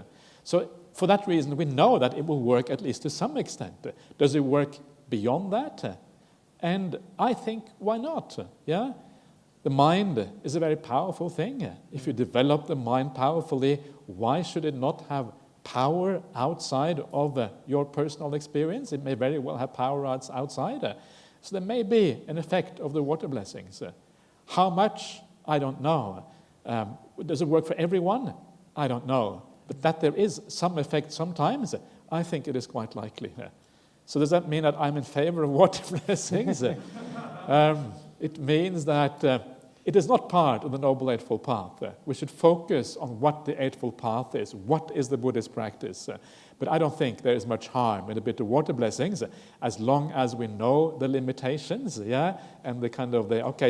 So for that reason, we know that it will work at least to some extent. Does it work beyond that? And I think, why not? The mind is a very powerful thing. If you develop the mind powerfully, why should it not have power outside of your personal experience? It may very well have power outside. So there may be an effect of the water blessings. How much? I don't know. Does it work for everyone? I don't know. But that there is some effect sometimes, I think it is quite likely. So does that mean that I'm in favor of water blessings? It means that it is not part of the Noble Eightfold Path. We should focus on what the Eightfold Path is, what is the Buddhist practice. But I don't think there is much harm in a bit of water blessings, as long as we know the limitations, and the kind of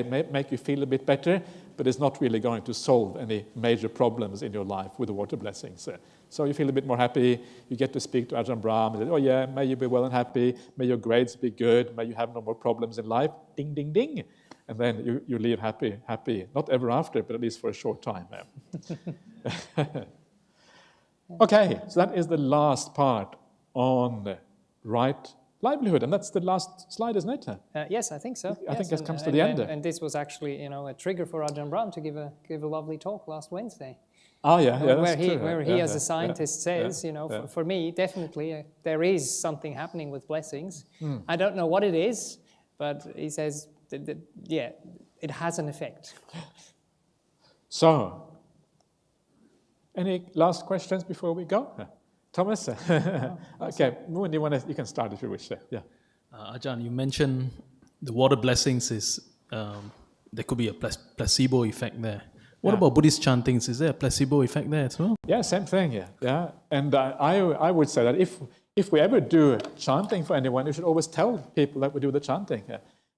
make you feel a bit better, but it's not really going to solve any major problems in your life with the water blessings. So you feel a bit more happy, you get to speak to Ajahn Brahmali, may you be well and happy, may your grades be good, may you have no more problems in life, ding, ding, ding. And then you leave happy, not ever after, but at least for a short time. Okay, so that is the last part on right livelihood, and that's the last slide, isn't it? Yes, I think so. I think that comes to the end. And this was actually, a trigger for Ajahn Brahm to give a lovely talk last Wednesday. Where he, as a scientist, says, for me, definitely there is something happening with blessings. I don't know what it is, but he says, it has an effect. So, any last questions before we go? Thomas? Okay, Moon, you can start if you wish. Ajahn, you mentioned the water blessings is, there could be a placebo effect there. What about Buddhist chantings? Is there a placebo effect there as well? Yeah, same thing, And I would say that if we ever do chanting for anyone, you should always tell people that we do the chanting.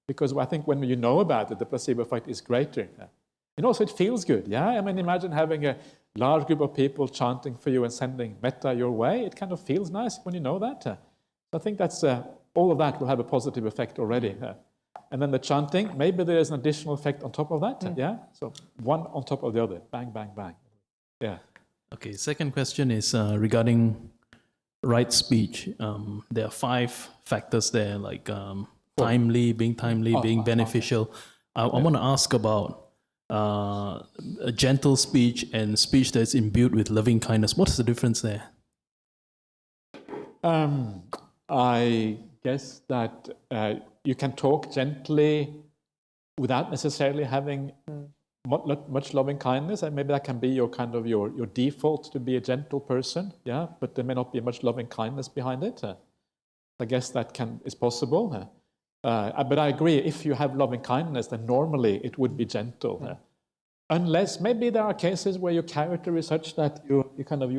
Because I think when you know about it, the placebo effect is greater. And also it feels good, I mean, imagine having a large group of people chanting for you and sending metta your way. It kind of feels nice when you know that. So I think that's all of that will have a positive effect already. And then the chanting, maybe there is an additional effect on top of that. So one on top of the other. Bang, bang, bang. Okay, second question is regarding right speech. There are 5 factors there, like timely, being beneficial. I want to ask about a gentle speech and speech that's imbued with loving kindness? What is the difference there? I guess that you can talk gently without necessarily having much loving kindness, and maybe that can be your kind of your default to be a gentle person, yeah. But there may not be much loving kindness behind it. I guess that is possible. But I agree. If you have loving kindness, then normally it would be gentle. Unless maybe there are cases where your character is such that you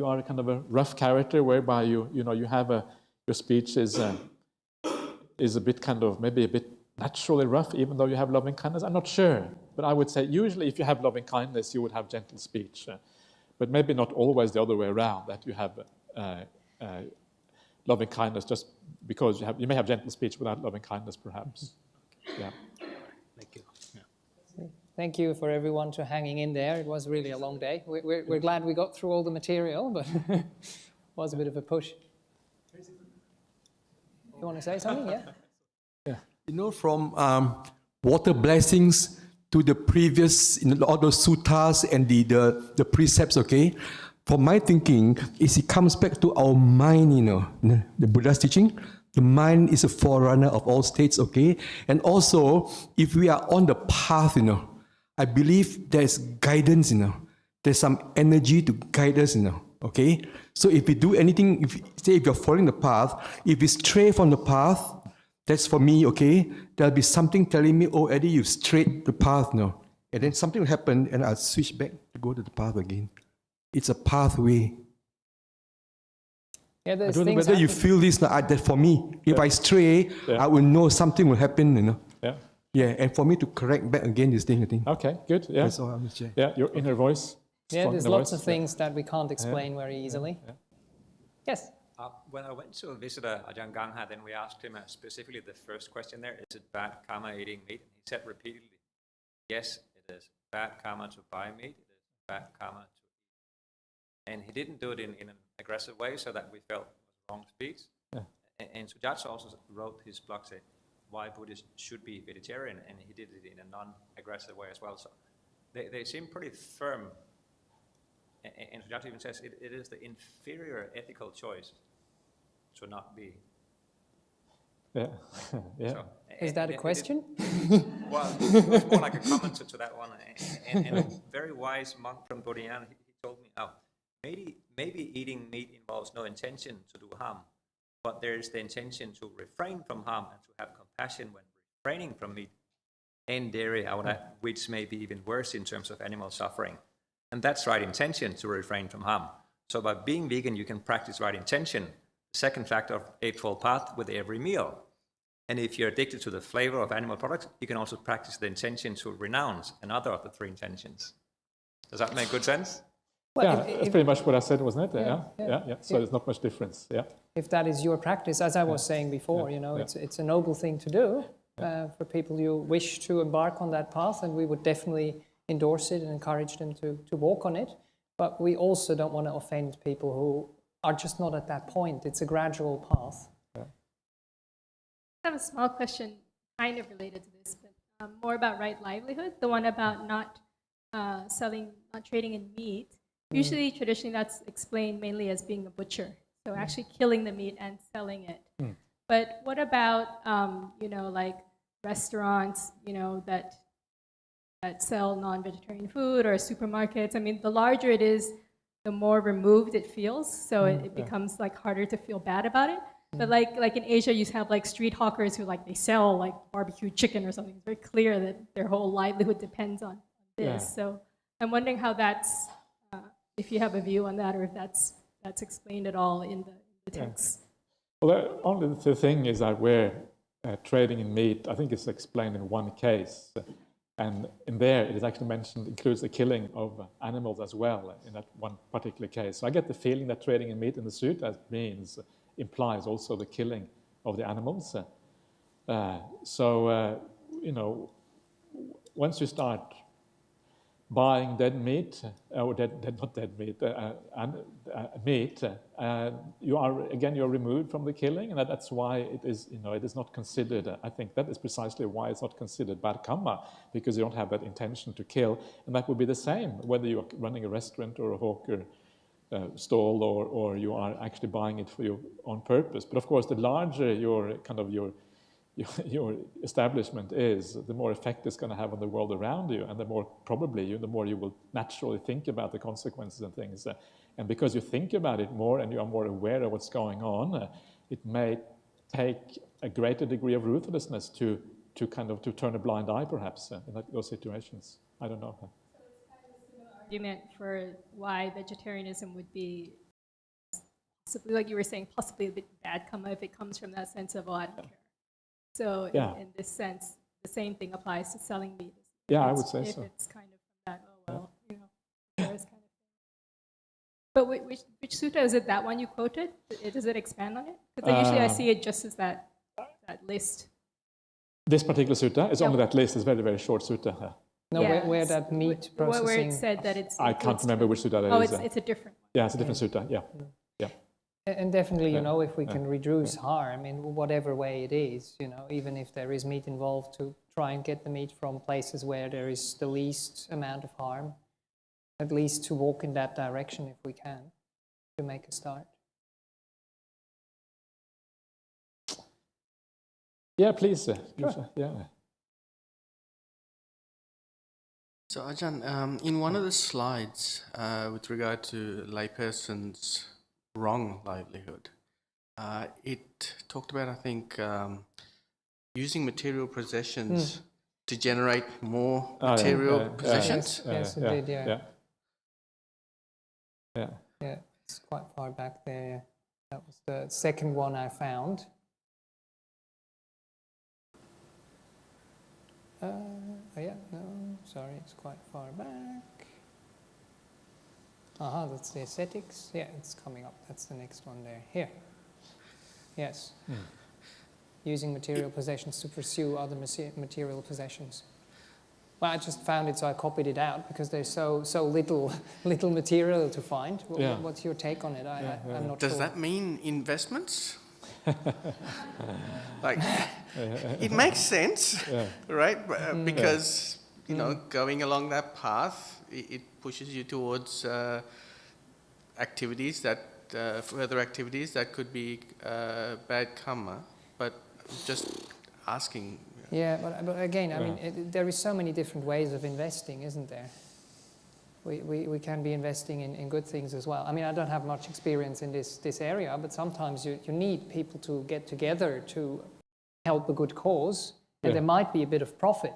are kind of a rough character, whereby you have your speech is a bit kind of maybe a bit naturally rough, even though you have loving kindness. I'm not sure, but I would say usually if you have loving kindness, you would have gentle speech, but maybe not always the other way around, that you have loving kindness just because you may have gentle speech without loving kindness, perhaps. Yeah. Thank you. Thank you for everyone to hanging in there. It was really a long day. We're glad we got through all the material, but it was a bit of a push. You want to say something? Yeah? Yeah. You know, from water blessings to the previous, all those suttas and the precepts, okay? For my thinking, it comes back to our mind, the Buddha's teaching. The mind is a forerunner of all states, okay? And also, if we are on the path, I believe there's guidance, there's some energy to guide us, okay? So if we do anything, if you're following the path, if we stray from the path, that's for me, okay? There'll be something telling me, oh, Eddie, you've strayed the path now. And then something will happen and I'll switch back to go to the path again. It's a pathway. Yeah, I don't know whether you feel this, that for me, if I stray, I will know something will happen, Yeah. Yeah, and for me to correct back again this thing, I think. Okay, good. Yeah. That's all I'm saying. Yeah, your inner voice. Yeah, there's lots of things that we can't explain very easily. Yes? When I went to visit Ajahn Gangha, then we asked him specifically the first question there, is it bad karma eating meat? And he said repeatedly, yes, it is bad karma to buy meat, it is bad karma to eat. And he didn't do it in an aggressive way so that we felt it was wrong speech. Yeah. And Sujatsa also wrote his blog, say, why Buddhists should be vegetarian, and he did it in a non-aggressive way as well. So they seem pretty firm. And Sujatsa even says it is the inferior ethical choice to not be. Yeah. Yeah. So, is that a question? Well, it was more like a comment to that one. And a very wise monk from Bodhidhaja, he told me, maybe eating meat involves no intention to do harm, but there is the intention to refrain from harm and to have compassion when refraining from meat and dairy, I would add, which may be even worse in terms of animal suffering. And that's right intention to refrain from harm. So by being vegan, you can practice right intention, the second factor of Eightfold Path, with every meal. And if you're addicted to the flavor of animal products, you can also practice the intention to renounce another of the three intentions. Does that make good sense? Well, that's pretty much what I said, wasn't it? Yeah. So there's not much difference. Yeah. If that is your practice, as I was saying before, it's a noble thing to do for people who wish to embark on that path, and we would definitely endorse it and encourage them to walk on it. But we also don't want to offend people who are just not at that point. It's a gradual path. I have a small question, kind of related to this, but more about right livelihood, the one about not trading in meat. Usually, traditionally, that's explained mainly as being a butcher, so actually killing the meat and selling it. But what about, like restaurants, that sell non-vegetarian food, or supermarkets? I mean, the larger it is, the more removed it feels, so it becomes like harder to feel bad about it. But like in Asia, you have like street hawkers who they sell like barbecue chicken or something. It's very clear that their whole livelihood depends on this. Yeah. So I'm wondering how that's, if you have a view on that, or if that's explained at all in the text. Well, only the thing is that where trading in meat, I think it's explained in one case. And in there, it is actually mentioned, includes the killing of animals as well in that one particular case. So I get the feeling that trading in meat in the sutta implies also the killing of the animals. Once you start buying dead meat, or not dead meat, meat, you're removed from the killing, and that's why it is, it is not considered, I think that is precisely why it's not considered bad karma, because you don't have that intention to kill, and that would be the same, whether you're running a restaurant or a hawker stall, or you are actually buying it for your own purpose. But of course, the larger your establishment is, the more effect it's going to have on the world around you, and the more you will naturally think about the consequences and things. And because you think about it more and you are more aware of what's going on, it may take a greater degree of ruthlessness to turn a blind eye, perhaps, in those situations. I don't know. Argument for why vegetarianism would be possibly, like you were saying, possibly a bit bad karma if it comes from that sense of, I don't care. So in this sense, the same thing applies to selling meat. Yeah, I would say so. If it's kind of that, there's kind of thing. But which sutta is it? That one you quoted? Does it expand on it? Because usually I see it just as that list. This particular sutta is only that list. It's very, very short sutta. No, where that meat processing. Where it said that it's. I can't remember which sutta that is. Oh, it's a different one. Yeah, it's a different sutta. Yeah. And definitely, if we can reduce harm in whatever way it is, even if there is meat involved, to try and get the meat from places where there is the least amount of harm, at least to walk in that direction if we can, to make a start. Yeah, please. Sure. Yeah. So Ajahn, in one of the slides with regard to layperson's wrong livelihood, it talked about, I think, using material possessions to generate more material possessions. Yes, it did, yeah. Yeah, it's quite far back there. Yeah. That was the second one I found. Sorry, it's quite far back. That's the ascetics. Yeah, it's coming up. That's the next one there. Here. Yes. Using material possessions to pursue other material possessions. Well, I just found it, so I copied it out because there's so little material to find. What's your take on it? I'm not sure. Does that mean investments? Like, it makes sense, right? Because going along that path, it pushes you towards further activities that could be bad karma. But just asking. Yeah, but again, I mean, there is so many different ways of investing, isn't there? We can be investing in good things as well. I mean, I don't have much experience in this area, but sometimes you need people to get together to help a good cause, and there might be a bit of profit.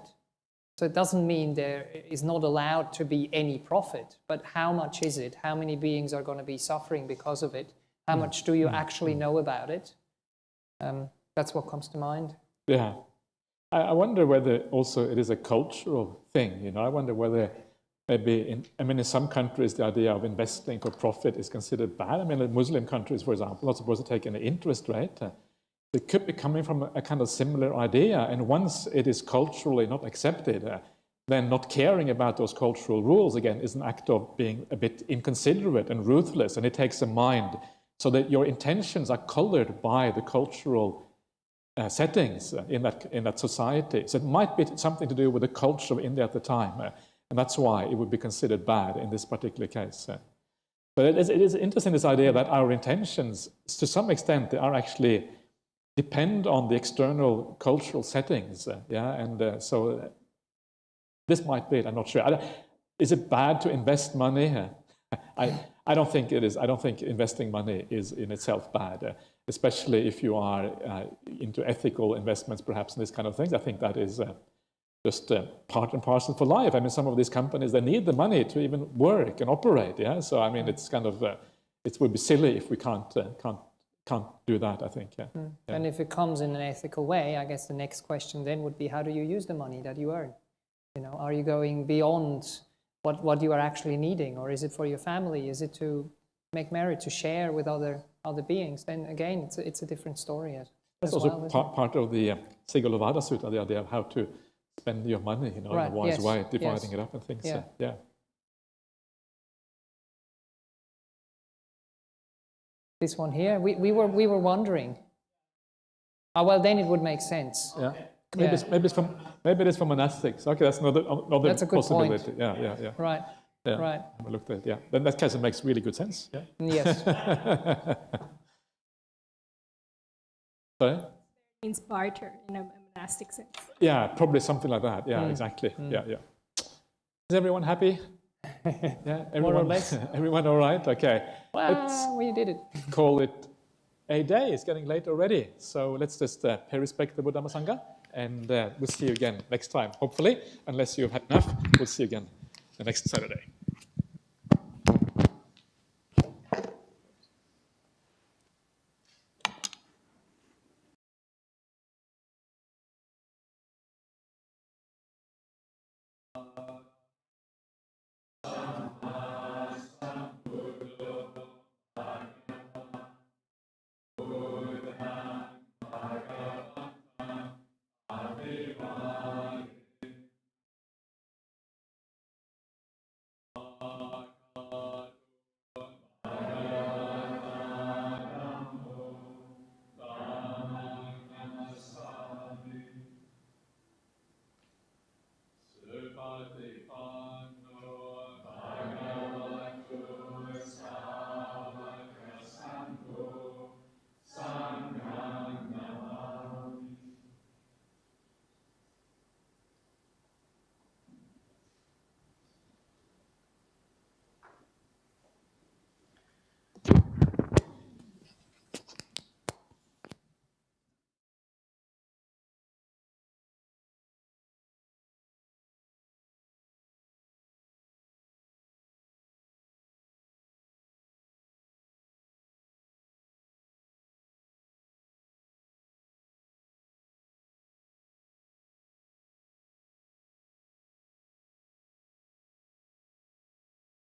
So it doesn't mean there is not allowed to be any profit, but how much is it? How many beings are going to be suffering because of it? How much do you actually know about it? That's what comes to mind. Yeah. I wonder whether also it is a cultural thing. I wonder whether maybe in some countries the idea of investing for profit is considered bad. I mean, in Muslim countries, for example, not supposed to take any interest rate. It could be coming from a kind of similar idea, and once it is culturally not accepted, then not caring about those cultural rules, again, is an act of being a bit inconsiderate and ruthless, and it takes a mind, so that your intentions are colored by the cultural settings in that society. So it might be something to do with the culture of India at the time, and that's why it would be considered bad in this particular case. But it is interesting, this idea that our intentions, to some extent, they are actually depend on the external cultural settings, and so this might be it. I'm not sure. Is it bad to invest money? I don't think it is. I don't think investing money is in itself bad, especially if you are into ethical investments, perhaps, in this kind of things. I think that is just part and parcel for life. I mean, some of these companies, they need the money to even work and operate. Yeah. So I mean, it's kind of it would be silly if we can't do that, I think. Yeah. And if it comes in an ethical way, I guess the next question then would be, how do you use the money that you earn? Are you going beyond what you are actually needing, or is it for your family? Is it to make merit, to share with other beings? Then again, it's a different story. That's also part of the Sigalovada Sutta, the idea of how to spend your money, in Right, a wise yes, way, dividing yes. it up and things. Yeah. Yeah. This one here, we were wondering. Oh, well, then it would make sense. Yeah. Maybe it's from monastics. Okay, that's another That's a good point. possibility. Yeah. Right. Yeah. Right. I looked at it. Yeah. Then in that case, it makes really good sense. Yeah. Yes. Sorry? Means barter in a monastic sense. Yeah, probably something like that. Yeah, exactly. Yeah. Is everyone happy? Yeah, everyone, More or less. Everyone all right? Okay. Well, we did it. Call it a day. It's getting late already. So let's just pay respect to the Buddha Sangha, and we'll see you again next time, hopefully. Unless you've had enough, we'll see you again the next Saturday. Everyone